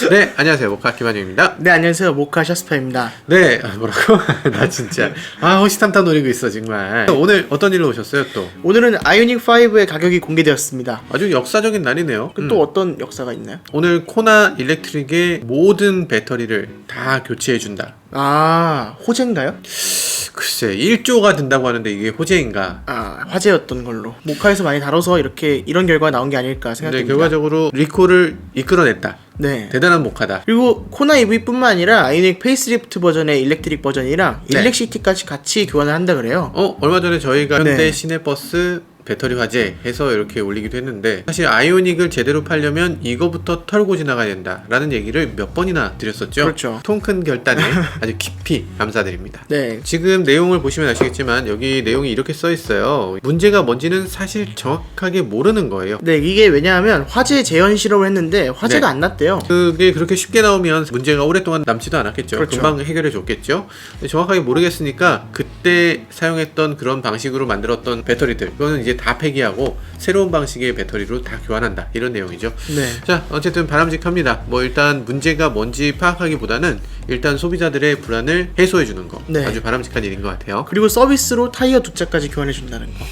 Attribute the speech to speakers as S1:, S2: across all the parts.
S1: 네, 안녕하세요. 모카 김한영입니다.
S2: 네, 안녕하세요. 모카 샤스파입니다.
S1: 네, 뭐라고? 나 진짜 호시탐탐 노리고 있어 정말. 오늘 어떤 일로 오셨어요 또?
S2: 오늘은 아이오닉 5의 가격이 공개되었습니다.
S1: 아주 역사적인 날이네요.
S2: 또 어떤 역사가 있나요?
S1: 오늘 코나 일렉트릭의 모든 배터리를 다 교체해준다.
S2: 아, 호재인가요?
S1: 글쎄 1조가 든다고 하는데 이게 호재인가?
S2: 아, 화제였던 걸로. 모카에서 많이 다뤄서 이런 결과가 나온 게 아닐까
S1: 네,
S2: 생각됩니다.
S1: 결과적으로 리콜을 이끌어냈다.
S2: 네.
S1: 대단한 모카다.
S2: 그리고 코나 EV뿐만 아니라 아이오닉 페이스리프트 버전의 일렉트릭 버전이랑
S1: 네.
S2: 일렉시티까지 같이 교환을 한다 그래요.
S1: 얼마 전에 저희가
S2: 네.
S1: 현대 시내버스 배터리 화재 해서 이렇게 올리기도 했는데, 사실 아이오닉을 제대로 팔려면 이거부터 털고 지나가야 된다 라는 얘기를 몇 번이나 드렸었죠.
S2: 그렇죠.
S1: 통 큰 결단에 아주 깊이 감사드립니다.
S2: 네.
S1: 지금 내용을 보시면 아시겠지만 여기 내용이 이렇게 써 있어요. 문제가 뭔지는 사실 정확하게 모르는 거예요.
S2: 네, 이게 왜냐하면 화재 재현 실험을 했는데 화재가
S1: 네.
S2: 안 났대요.
S1: 그게 그렇게 쉽게 나오면 문제가 오랫동안 남지도 않았겠죠.
S2: 그렇죠.
S1: 금방 해결해 줬겠죠. 근데 정확하게 모르겠으니까 그때 사용했던 그런 방식으로 만들었던 배터리들, 그거는 이제 다 폐기하고 새로운 방식의 배터리로 다 교환한다, 이런 내용이죠.
S2: 네.
S1: 자, 어쨌든 바람직합니다. 뭐 일단 문제가 뭔지 파악하기보다는 일단 소비자들의 불안을 해소해 주는 거,
S2: 네.
S1: 아주 바람직한 일인 것 같아요.
S2: 그리고 서비스로 타이어 2짝까지 교환해 준다는 거.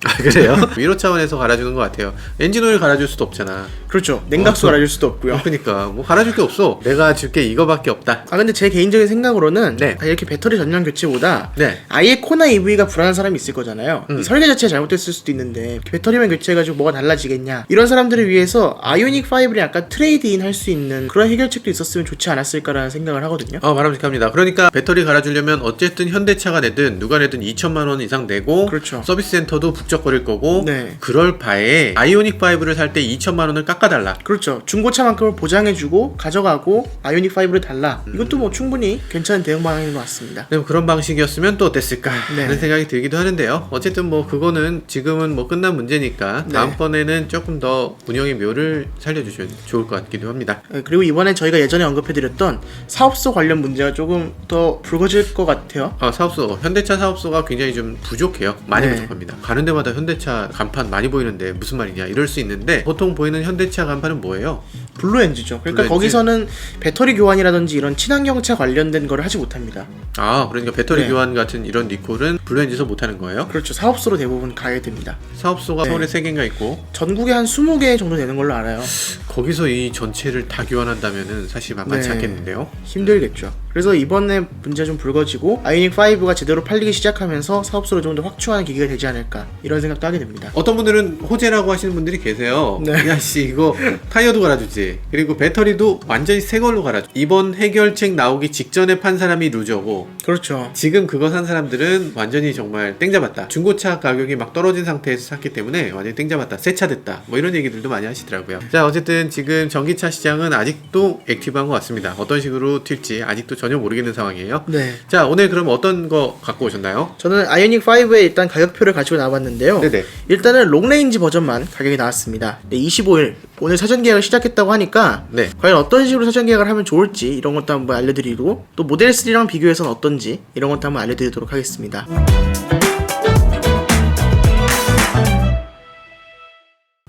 S1: 아, 그래요? 위로 차원에서 갈아주는 것 같아요. 엔진오일 갈아줄 수도 없잖아.
S2: 그렇죠. 냉각수 갈아줄 수도 없고요.
S1: 그러니까 뭐 갈아줄 게 없어. 내가 줄게 이거밖에 없다.
S2: 아, 근데 제 개인적인 생각으로는
S1: 네.
S2: 이렇게 배터리 전면 교체보다
S1: 네.
S2: 아예 코나 EV가 불안한 사람이 있을 거잖아요. 이 설계 자체가 잘못됐을 수도 있는데 배터리만 교체해가지고 뭐가 달라지겠냐, 이런 사람들을 위해서 아이오닉 5를 약간 트레이드인 할 수 있는 그런 해결책도 있었으면 좋지 않았을까라는 생각을 하거든요.
S1: 바람직합니다. 그러니까 배터리 갈아주려면 어쨌든 현대차가 내든 누가 내든 2천만 원 이상 내고,
S2: 그렇죠.
S1: 서비스 센터도 북적거릴 거고,
S2: 네.
S1: 그럴 바에 아이오닉 5를 살 때 2천만 원을 깎아달라.
S2: 그렇죠. 중고차만큼을 보장해주고 가져가고 아이오닉 5를 달라. 이것도 뭐 충분히 괜찮은 대응 방향인 것 같습니다.
S1: 네, 뭐 그런 방식이었으면 또 어땠을까
S2: 네.
S1: 하는 생각이 들기도 하는데요. 어쨌든 뭐 그거는 지금은 뭐 끝난 문제니까
S2: 네.
S1: 다음번에는 조금 더 운영의 묘를 살려주시면 좋을 것 같기도 합니다.
S2: 그리고 이번에 저희가 예전에 언급해드렸던 사업소 관련 문제가 조금 더 불거질 것 같아요.
S1: 사업소, 현대차 사업소가 굉장히 좀 부족해요. 많이
S2: 네.
S1: 부족합니다. 가는 데마다 현대차 간판 많이 보이는데 무슨 말이냐 이럴 수 있는데, 보통 보이는 현대차 간판은 뭐예요?
S2: 블루엔즈죠. 그러니까
S1: 블루엔즈?
S2: 거기서는 배터리 교환이라든지 이런 친환경차 관련된 거를 하지 못합니다.
S1: 그러니까 배터리
S2: 네.
S1: 교환 같은 이런 리콜은 블루엔즈에서 못하는 거예요?
S2: 그렇죠. 사업소로 대부분 가야 됩니다.
S1: 사업소가
S2: 네.
S1: 서울에 3개인가 있고,
S2: 전국에 한 20개 정도 되는 걸로 알아요.
S1: 거기서 이 전체를 다 교환한다면은 사실 만만치
S2: 네.
S1: 않겠는데요?
S2: 힘들겠죠. 그래서 이번에 문제 좀 불거지고 아이오닉 5가 제대로 팔리기 시작하면서 사업소를 좀 더 확충하는 계기가 되지 않을까, 이런 생각도 하게 됩니다.
S1: 어떤 분들은 호재라고 하시는 분들이 계세요.
S2: 네.
S1: 야씨, 이거 타이어도 갈아주지, 그리고 배터리도 완전히 새 걸로 갈아줘. 이번 해결책 나오기 직전에 판 사람이 루저고,
S2: 그렇죠.
S1: 지금 그거 산 사람들은 완전히 정말 땡잡았다. 중고차 가격이 막 떨어진 상태에서 샀기 때문에 완전히 땡잡았다, 새 차 됐다, 뭐 이런 얘기들도 많이 하시더라고요. 자, 어쨌든 지금 전기차 시장은 아직도 액티브한 것 같습니다. 어떤 식으로 튈지 아직도 전혀 모르겠는 상황이에요.
S2: 네.
S1: 자, 오늘 그럼 어떤 거 갖고 오셨나요?
S2: 저는 아이오닉 5의 일단 가격표를 가지고 나왔는데요.
S1: 네네.
S2: 일단은 롱레인지 버전만 가격이 나왔습니다. 25일 오늘 사전 계약을 시작했다고 하니까
S1: 네.
S2: 과연 어떤 식으로 사전 계약을 하면 좋을지 이런 것도 한번 알려드리고, 또 모델 3랑 비교해서는 어떤지 이런 것도 한번 알려드리도록 하겠습니다.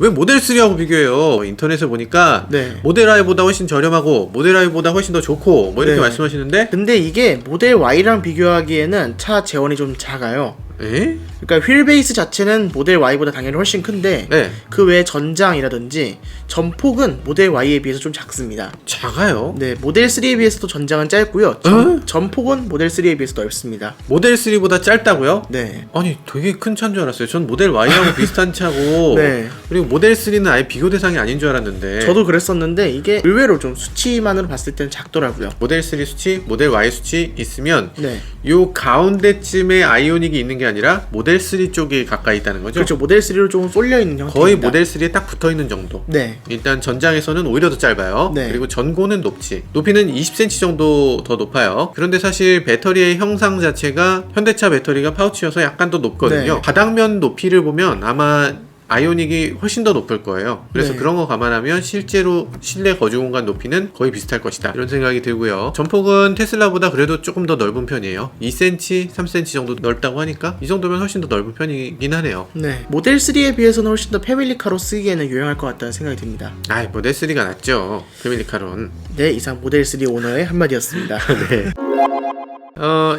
S1: 왜 모델 3하고 비교해요? 인터넷에 보니까
S2: 네.
S1: 모델 I보다 훨씬 저렴하고 모델 I보다 훨씬 더 좋고 뭐 이렇게
S2: 네.
S1: 말씀하시는데,
S2: 근데 이게 모델 Y랑 비교하기에는 차 재원이 좀 작아요.
S1: 에?
S2: 그러니까 휠 베이스 자체는 모델 Y보다 당연히 훨씬 큰데
S1: 네.
S2: 그 외에 전장이라든지 전폭은 모델 Y에 비해서 좀 작습니다.
S1: 작아요?
S2: 네, 모델 3에 비해서도 전장은 짧고요. 전폭은 모델 3에 비해서 넓습니다.
S1: 모델 3보다 짧다고요?
S2: 네.
S1: 아니, 되게 큰 차인 줄 알았어요. 전 모델 Y하고 비슷한 차고,
S2: 네.
S1: 그리고 모델 3는 아예 비교 대상이 아닌 줄 알았는데,
S2: 저도 그랬었는데 이게 의외로 좀 수치만으로 봤을 때는 작더라고요.
S1: 모델 3 수치, 모델 Y 수치 있으면
S2: 네.
S1: 요 가운데쯤에 아이오닉이 있는 게 아니라 모델 3 쪽이 가까이 있다는 거죠?
S2: 그렇죠. 모델 3로 조금 쏠려 있는 형태입니다.
S1: 거의 모델 3에 딱 붙어 있는 정도.
S2: 네.
S1: 일단 전장에서는 오히려 더 짧아요.
S2: 네.
S1: 그리고 전고는 높지. 높이는 20cm 정도 더 높아요. 그런데 사실 배터리의 형상 자체가 현대차 배터리가 파우치여서 약간 더 높거든요.
S2: 네.
S1: 바닥면 높이를 보면 아마 아이오닉이 훨씬 더 높을 거예요. 그래서
S2: 네.
S1: 그런 거 감안하면 실제로 실내 거주 공간 높이는 거의 비슷할 것이다, 이런 생각이 들고요. 전폭은 테슬라보다 그래도 조금 더 넓은 편이에요. 2cm, 3cm 정도 넓다고 하니까 이 정도면 훨씬 더 넓은 편이긴 하네요.
S2: 네, 모델 3에 비해서는 훨씬 더 패밀리카로 쓰기에는 유용할 것 같다는 생각이 듭니다.
S1: 아이, 모델 3가 낫죠, 패밀리카론.
S2: 네, 이상 모델 3 오너의 한마디였습니다.
S1: 네.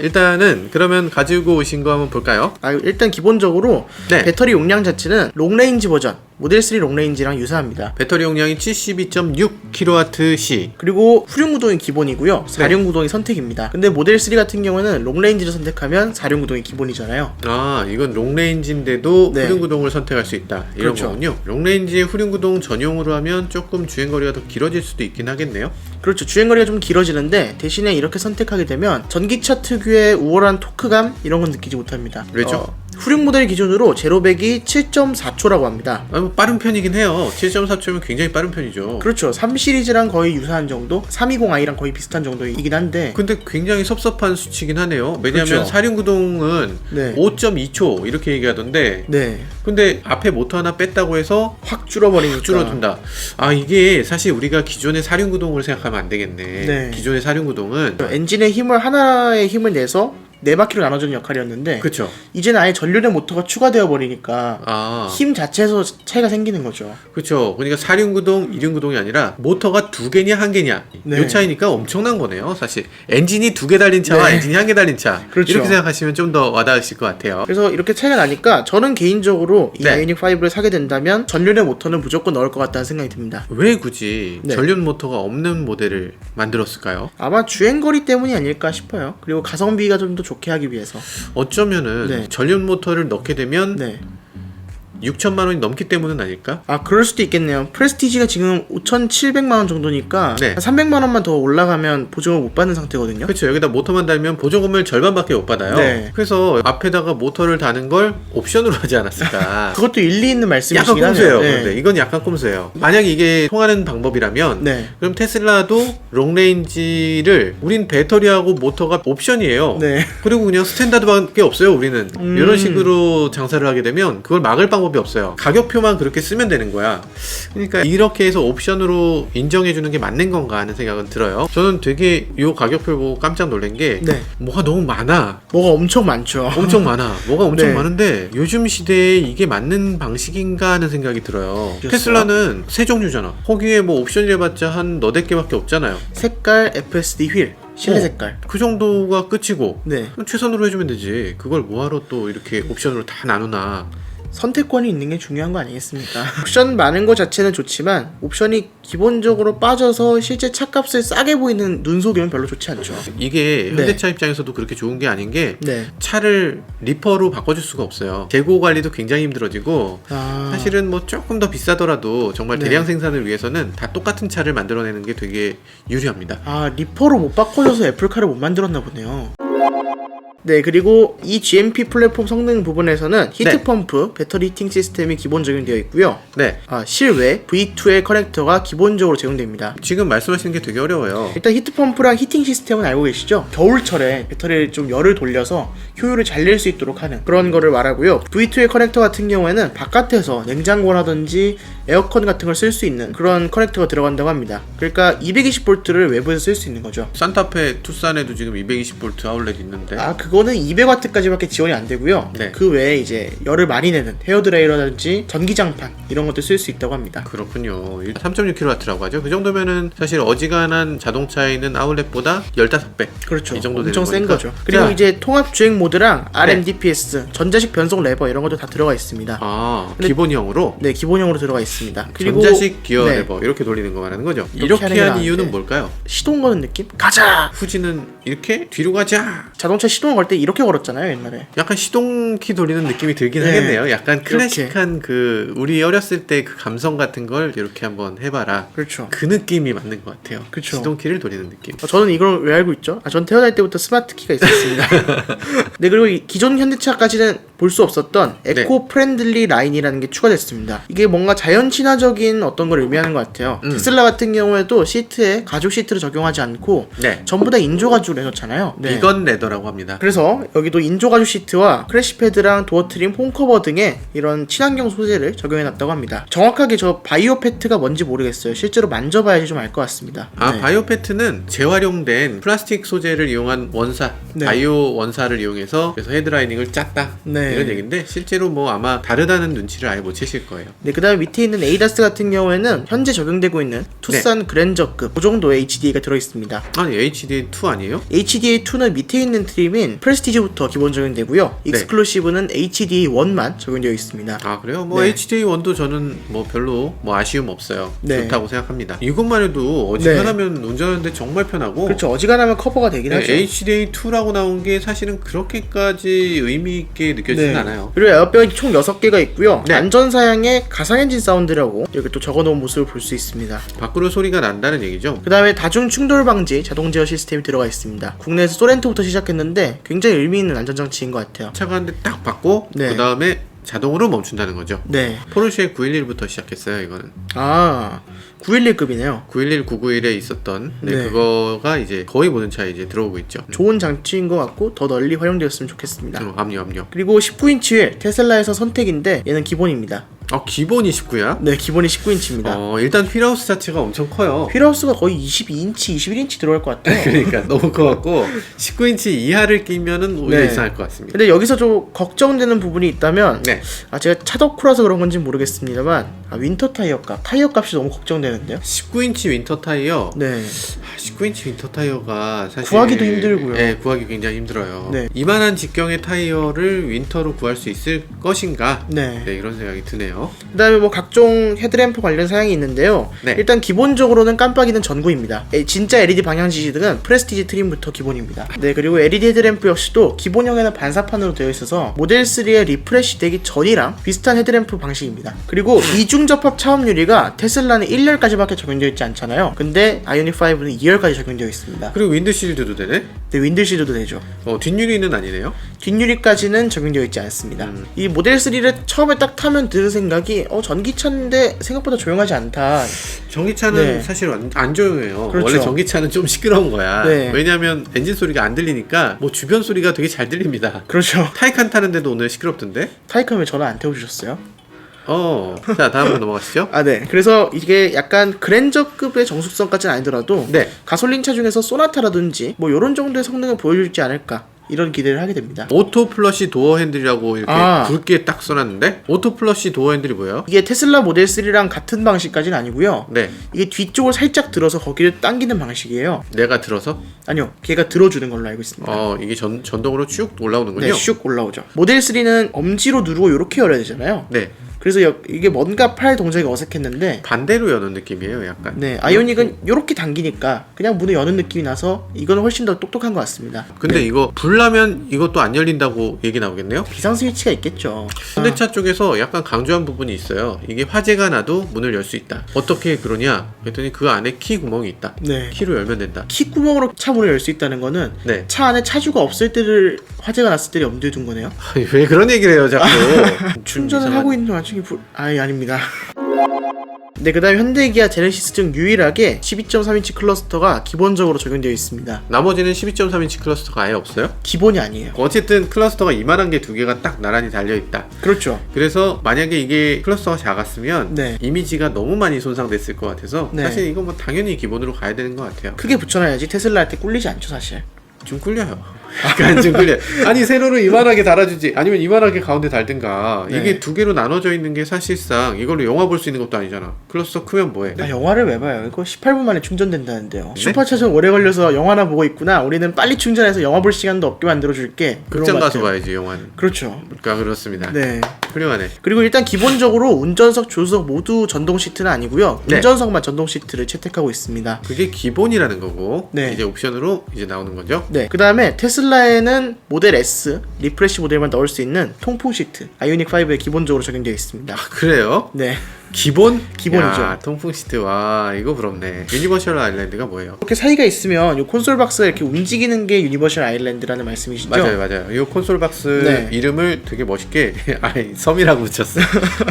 S1: 일단은 그러면 가지고 오신 거 한번 볼까요?
S2: 일단 기본적으로
S1: 네.
S2: 배터리 용량 자체는 롱레인지 버전 모델 3 롱레인지랑 유사합니다.
S1: 배터리 용량이 72.6kWh.
S2: 그리고 후륜구동이 기본이고요. 4륜구동이 선택입니다. 근데 모델 3 같은 경우는 롱레인지를 선택하면 4륜구동이 기본이잖아요.
S1: 아, 이건 롱레인지인데도
S2: 네.
S1: 후륜구동을 선택할 수 있다, 이런
S2: 그렇죠.
S1: 거군요. 롱레인지에 후륜구동 전용으로 하면 조금 주행거리가 더 길어질 수도 있긴 하겠네요.
S2: 그렇죠. 주행거리가 좀 길어지는데 대신에 이렇게 선택하게 되면 전기차 특유의 우월한 토크감 이런 건 느끼지 못합니다.
S1: 왜죠?
S2: 후륜 모델 기준으로 제로백이 7.4초라고 합니다.
S1: 아, 뭐 빠른 편이긴 해요. 7.4초면 굉장히 빠른 편이죠.
S2: 그렇죠. 3 시리즈랑 거의 유사한 정도, 320i랑 거의 비슷한 정도이긴 한데
S1: 근데 굉장히 섭섭한 수치긴 하네요. 왜냐하면
S2: 그렇죠.
S1: 사륜구동은
S2: 네.
S1: 5.2초 이렇게 얘기하던데,
S2: 네,
S1: 근데 앞에 모터 하나 뺐다고 해서
S2: 확 줄어버리니까
S1: 줄어든다. 아, 이게 사실 우리가 기존의 사륜구동을 생각하면 안 되겠네.
S2: 네.
S1: 기존의 사륜구동은
S2: 엔진의 힘을 하나의 힘을 내서 네 바퀴로 나눠주는 역할이었는데
S1: 그쵸.
S2: 이제는 아예 전륜의 모터가 추가되어 버리니까
S1: 아,
S2: 힘 자체에서 차이가 생기는 거죠.
S1: 그쵸. 그러니까 사륜구동, 이륜구동이 아니라 모터가 두 개냐 한 개냐,
S2: 네.
S1: 이 차이니까 엄청난 거네요. 사실 엔진이 두 개 달린 차와
S2: 네.
S1: 엔진이 한 개 달린 차,
S2: 그렇죠.
S1: 이렇게 생각하시면 좀 더 와닿으실 것 같아요.
S2: 그래서 이렇게 차이가 나니까 저는 개인적으로 이
S1: 네.
S2: 아이오닉 5를 사게 된다면 전륜의 모터는 무조건 넣을 것 같다는 생각이 듭니다.
S1: 왜 굳이
S2: 네.
S1: 전륜 모터가 없는 모델을 만들었을까요?
S2: 아마 주행거리 때문이 아닐까 싶어요. 그리고 가성비가 좀 더 좋게 하기 위해서.
S1: 어쩌면은
S2: 네.
S1: 전륜 모터를 넣게 되면
S2: 네.
S1: 6천만 원이 넘기 때문은 아닐까?
S2: 아, 그럴 수도 있겠네요. 프레스티지가 지금 5,700만 원 정도니까
S1: 네.
S2: 한 300만 원만 더 올라가면 보증을 못 받는 상태거든요.
S1: 그렇죠. 여기다 모터만 달면 보조금을 절반밖에 못 받아요.
S2: 네.
S1: 그래서 앞에다가 모터를 다는 걸 옵션으로 하지 않았을까?
S2: 그것도 일리 있는
S1: 약간
S2: 말씀이시긴
S1: 꼼수예요.
S2: 하네요.
S1: 근데 이건 약간 꼼수예요. 만약에 이게 통하는 방법이라면
S2: 네.
S1: 그럼 테슬라도 롱레인지를 우린 배터리하고 모터가 옵션이에요.
S2: 네.
S1: 그리고 그냥 스탠다드밖에 없어요. 우리는 이런 식으로 장사를 하게 되면 그걸 막을 방법이 없어요. 가격표만 그렇게 쓰면 되는 거야. 그러니까 이렇게 해서 옵션으로 인정해주는 게 맞는 건가 하는 생각은 들어요. 저는 되게 이 가격표 보고 깜짝 놀란 게
S2: 네.
S1: 뭐가 너무 많아.
S2: 뭐가 엄청 많죠.
S1: 엄청 많아. 뭐가 엄청
S2: 네.
S1: 많은데 요즘 시대에 이게 맞는 방식인가 하는 생각이 들어요.
S2: 그렇죠.
S1: 테슬라는 세 종류잖아. 거기에 뭐 옵션이라봤자 한 너댓 개밖에 없잖아요.
S2: 색깔, FSD 휠, 실내
S1: 어.
S2: 색깔.
S1: 그 정도가 끝이고
S2: 네.
S1: 그럼 최선으로 해주면 되지. 그걸 뭐하러 또 이렇게 옵션으로 다 나누나.
S2: 선택권이 있는 게 중요한 거 아니겠습니까? 옵션 많은 거 자체는 좋지만 옵션이 기본적으로 빠져서 실제 차값을 싸게 보이는 눈속임은 별로 좋지 않죠.
S1: 이게
S2: 네.
S1: 현대차 입장에서도 그렇게 좋은 게 아닌 게
S2: 네.
S1: 차를 리퍼로 바꿔줄 수가 없어요. 재고 관리도 굉장히 힘들어지고 사실은 뭐 조금 더 비싸더라도 정말
S2: 네.
S1: 대량 생산을 위해서는 다 똑같은 차를 만들어내는 게 되게 유리합니다.
S2: 아, 리퍼로 못 바꿔줘서 애플카를 못 만들었나 보네요. 네, 그리고 이 GMP 플랫폼 성능 부분에서는 히트펌프, 배터리 히팅 시스템이 기본 적용되어 있고요.
S1: 네.
S2: 실외 V2의 커넥터가 기본적으로 제공됩니다.
S1: 지금 말씀하시는 게 되게 어려워요.
S2: 일단 히트펌프랑 히팅 시스템은 알고 계시죠? 겨울철에 배터리를 좀 열을 돌려서 효율을 잘 낼 수 있도록 하는 그런 거를 말하고요. V2의 커넥터 같은 경우에는 바깥에서 냉장고라든지 에어컨 같은 걸 쓸 수 있는 그런 커넥터가 들어간다고 합니다. 그러니까 220V를 외부에서 쓸 수 있는 거죠.
S1: 산타페 투싼에도 지금 220V 아울렛 있는데.
S2: 아, 그거는 200W까지밖에 지원이 안 되고요.
S1: 네.
S2: 그 외에 이제 열을 많이 내는 헤어드라이어라든지 전기장판 이런 것도 쓸 수 있다고 합니다.
S1: 그렇군요. 3.6kW라고 하죠. 그 정도면은 사실 어지간한 자동차에 있는 아울렛보다 15배.
S2: 그렇죠.
S1: 이 정도
S2: 엄청
S1: 되는
S2: 센
S1: 거니까.
S2: 거죠. 그리고
S1: 자.
S2: 이제 통합 주행 모드랑 RMDPS, 전자식 변속 레버 이런 것도 다 들어가 있습니다.
S1: 아,
S2: 근데-
S1: 기본형으로
S2: 네, 기본형으로 들어가 있습니다. 그리고
S1: 전자식 기어
S2: 네,
S1: 레버 이렇게 돌리는 거 말하는 거죠.
S2: 이렇게
S1: 이렇게
S2: 하는 게
S1: 한
S2: 나은데.
S1: 이유는 뭘까요?
S2: 시동 거는 느낌? 가자!
S1: 후지는 이렇게 뒤로 가자.
S2: 자동차 시동 걸 때 이렇게 걸었잖아요, 옛날에.
S1: 약간 시동키 돌리는 느낌이 들긴
S2: 네.
S1: 하겠네요. 약간
S2: 이렇게.
S1: 클래식한 그 우리 어렸을 때 그 감성 같은 걸 이렇게 한번 해봐라.
S2: 그렇죠.
S1: 그 느낌이 맞는 것 같아요.
S2: 그쵸.
S1: 시동키를 돌리는 느낌.
S2: 저는 이걸 왜 알고 있죠? 전 태어날 때부터 스마트 키가 있었습니다. 네, 그리고 이 기존 현대차까지는 볼 수 없었던 에코 프렌들리 라인이라는 게 추가됐습니다. 이게 뭔가 자연 친화적인 어떤 걸 의미하는 것 같아요. 테슬라 같은 경우에도 시트에 가죽 시트를 적용하지 않고
S1: 네.
S2: 전부 다 인조 가죽으로 해놓잖아요.
S1: 비건 레더라고 합니다.
S2: 그래서 여기도 인조 가죽 시트와 크래시 패드랑 도어 트림, 홈 커버 등의 이런 친환경 소재를 적용해놨다고 합니다. 정확하게 저 바이오 패트가 뭔지 모르겠어요. 실제로 만져봐야지 좀 알 것 같습니다.
S1: 아, 바이오 패트는 재활용된 플라스틱 소재를 이용한 원사,
S2: 네.
S1: 바이오 원사를 이용해서 그래서 헤드라이닝을 짰다
S2: 네.
S1: 이런 얘기인데 실제로 뭐 아마 다르다는 눈치를 아예 못 채실 거예요.
S2: 네, 그 다음에 밑에 있는 에이다스 같은 경우에는 현재 적용되고 있는 투싼 그랜저급 그 정도의 HDA가 들어있습니다.
S1: 아니 HDA2 아니에요?
S2: HDA2는 밑에 있는 트림인 프레스티지부터 기본 적용되고요. 익스클루시브는 HDA1만 적용되어 있습니다.
S1: 아 그래요? 뭐
S2: 네.
S1: HDA1도 저는 뭐 별로 뭐 아쉬움 없어요.
S2: 네.
S1: 좋다고 생각합니다. 이것만 해도 어지간하면 운전하는데 정말 편하고
S2: 그렇죠. 어지간하면 커버가 되긴 하죠.
S1: HDA2라고 나온 게 사실은 그렇게까지 의미 있게 느껴지진
S2: 네.
S1: 않아요.
S2: 그리고 에어백이 총 6개가 있고요.
S1: 네.
S2: 안전사양의 가상엔진 사운드라고 이렇게 또 적어놓은 모습을 볼 수 있습니다.
S1: 밖으로 소리가 난다는 얘기죠.
S2: 그 다음에 다중 충돌 방지 자동 제어 시스템이 들어가 있습니다. 국내에서 소렌토부터 시작했는데 굉장히 의미 있는 안전장치인 것 같아요.
S1: 차가 한 대 딱 받고
S2: 네.
S1: 그 다음에 자동으로 멈춘다는 거죠.
S2: 네.
S1: 포르쉐 911부터 시작했어요. 이거는
S2: 아, 911급이네요.
S1: 911, 991에 있었던
S2: 네.
S1: 그거가 이제 거의 모든 차에 이제 들어오고 있죠.
S2: 좋은 장치인 것 같고 더 널리 활용되었으면 좋겠습니다.
S1: 압력.
S2: 그리고 19인치 휠 테슬라에서 선택인데 얘는 기본입니다.
S1: 기본이 19야?
S2: 네, 기본이 19인치입니다.
S1: 일단 휠하우스 자체가 엄청 커요.
S2: 휠하우스가 거의 22인치, 21인치 들어갈 것 같아요.
S1: 그러니까 너무 커갖고 19인치 이하를 끼면은 오히려
S2: 네.
S1: 이상할 것 같습니다.
S2: 근데 여기서 좀 걱정되는 부분이 있다면
S1: 네.
S2: 제가 차 덕후라서 그런 건지 모르겠습니다만 윈터 타이어 값이 너무 걱정되는데요.
S1: 19인치 윈터 타이어.
S2: 네.
S1: 19인치 윈터 타이어가 사실
S2: 구하기도 힘들고요.
S1: 네, 구하기 굉장히 힘들어요.
S2: 네.
S1: 이만한 직경의 타이어를 윈터로 구할 수 있을 것인가?
S2: 네.
S1: 네, 이런 생각이 드네요.
S2: 그다음에 뭐 각종 헤드램프 관련 사양이 있는데요.
S1: 네.
S2: 일단 기본적으로는 깜빡이는 전구입니다. 진짜 LED 방향 지시 등은 프레스티지 트림부터 기본입니다. 네, 그리고 LED 헤드램프 역시도 기본형에는 반사판으로 되어 있어서 모델 3에 리프레시 되기 전이랑 비슷한 헤드램프 방식입니다. 그리고 이중 접합 차음 유리가 테슬라는 1열까지밖에 적용되어 있지 않잖아요. 근데 아이오닉 5는 2열까지 적용되어 있습니다.
S1: 그리고 윈드실드도 되네?
S2: 네, 윈드실드도 되죠.
S1: 뒷유리는 아니네요?
S2: 뒷유리까지는 적용되어 있지 않습니다. 이 모델 3를 처음에 딱 타면 드는 생각이 전기차인데 생각보다 조용하지 않다.
S1: 전기차는
S2: 네.
S1: 사실 안 조용해요.
S2: 그렇죠.
S1: 원래 전기차는 좀 시끄러운 거야.
S2: 네.
S1: 왜냐하면 엔진 소리가 안 들리니까 뭐 주변 소리가 되게 잘 들립니다.
S2: 그렇죠.
S1: 타이칸 타는데도 오늘 시끄럽던데?
S2: 타이칸 왜 전화 안 태워주셨어요?
S1: 자 다음으로 넘어가시죠.
S2: 네. 그래서 이게 약간 그랜저급의 정숙성까지는 아니더라도
S1: 네.
S2: 가솔린 차 중에서 소나타라든지 뭐 이런 정도의 성능을 보여줄지 않을까 이런 기대를 하게 됩니다.
S1: 오토 플러시 도어 핸들이라고 이렇게 굵게 딱 써놨는데 오토 플러시 도어 핸들이 뭐예요?
S2: 이게 테슬라 모델 3랑 같은 방식까지는 아니고요.
S1: 네.
S2: 이게 뒤쪽을 살짝 들어서 거기를 당기는 방식이에요.
S1: 내가 들어서?
S2: 아니요, 걔가 들어주는 걸로 알고 있습니다.
S1: 이게 전동으로 쭉 올라오는군요.
S2: 네, 슉 올라오죠. 모델 3는 엄지로 누르고 이렇게 열어야 되잖아요.
S1: 네.
S2: 그래서 이게 뭔가 팔 동작이 어색했는데
S1: 반대로 여는 느낌이에요, 약간.
S2: 네, 아이오닉은 이렇게 당기니까 그냥 문을 여는 느낌이 나서 이거는 훨씬 더 똑똑한 것 같습니다.
S1: 근데
S2: 네.
S1: 이거 불나면 이것도 안 열린다고 얘기 나오겠네요?
S2: 비상 스위치가 있겠죠.
S1: 현대차 쪽에서 약간 강조한 부분이 있어요. 이게 화재가 나도 문을 열 수 있다. 어떻게 그러냐? 그랬더니 그 안에 키 구멍이 있다.
S2: 네.
S1: 키로 열면 된다.
S2: 키 구멍으로 차 문을 열 수 있다는 거는
S1: 네.
S2: 차 안에 차주가 없을 때를 화재가 났을 때를 염두에 둔 거네요.
S1: 왜 그런 얘기를 해요, 자꾸.
S2: 충전을 하고 있는 와중에 아닙니다. 네, 그 다음에 현대기아 제네시스 중 유일하게 12.3인치 클러스터가 기본적으로 적용되어 있습니다.
S1: 나머지는 12.3인치 클러스터가 아예 없어요?
S2: 기본이 아니에요.
S1: 어쨌든 클러스터가 이만한 게 두 개가 딱 나란히 달려있다.
S2: 그렇죠.
S1: 그래서 만약에 이게 클러스터가 작았으면
S2: 네.
S1: 이미지가 너무 많이 손상됐을 것 같아서
S2: 네.
S1: 사실 이거 뭐 당연히 기본으로 가야 되는 것 같아요.
S2: 크게 붙여놔야지 테슬라한테 꿀리지 않죠, 사실.
S1: 좀 끌려요. 약간 좀 끌려. 아니 세로를 이만하게 달아주지. 아니면 이만하게 가운데 달든가.
S2: 네.
S1: 이게 두 개로 나눠져 있는 게 사실상 이걸로 영화 볼 수 있는 것도 아니잖아. 클러스터 크면 뭐해?
S2: 영화를 왜 봐요? 이거 18분 만에 충전된다는데요.
S1: 네?
S2: 슈퍼차전 오래 걸려서 영화나 보고 있구나. 우리는 빨리 충전해서 영화 볼 시간도 없게 만들어줄게. 그런
S1: 극장
S2: 것
S1: 가서
S2: 같아요.
S1: 봐야지 영화는.
S2: 그렇죠.
S1: 그러니까 그렇습니다.
S2: 네.
S1: 훌륭하네.
S2: 그리고 일단 기본적으로 운전석, 조수석 모두 전동 시트는 아니고요.
S1: 네.
S2: 운전석만 전동 시트를 채택하고 있습니다.
S1: 그게 기본이라는 거고
S2: 네.
S1: 이제 옵션으로 이제 나오는 거죠.
S2: 네. 그 다음에 테슬라에는 모델 S, 리프레시 모델만 넣을 수 있는 통풍 시트, 아이오닉 5에 기본적으로 적용되어 있습니다.
S1: 그래요?
S2: 네. 기본이죠.
S1: 야, 통풍 시트. 와, 이거 부럽네. 유니버셜 아일랜드가 뭐예요?
S2: 이렇게 사이가 있으면 이 콘솔 박스가 이렇게 움직이는 게 유니버셜 아일랜드라는 말씀이시죠?
S1: 맞아요. 이 콘솔 박스
S2: 네.
S1: 이름을 되게 멋있게 섬이라고 붙였어요.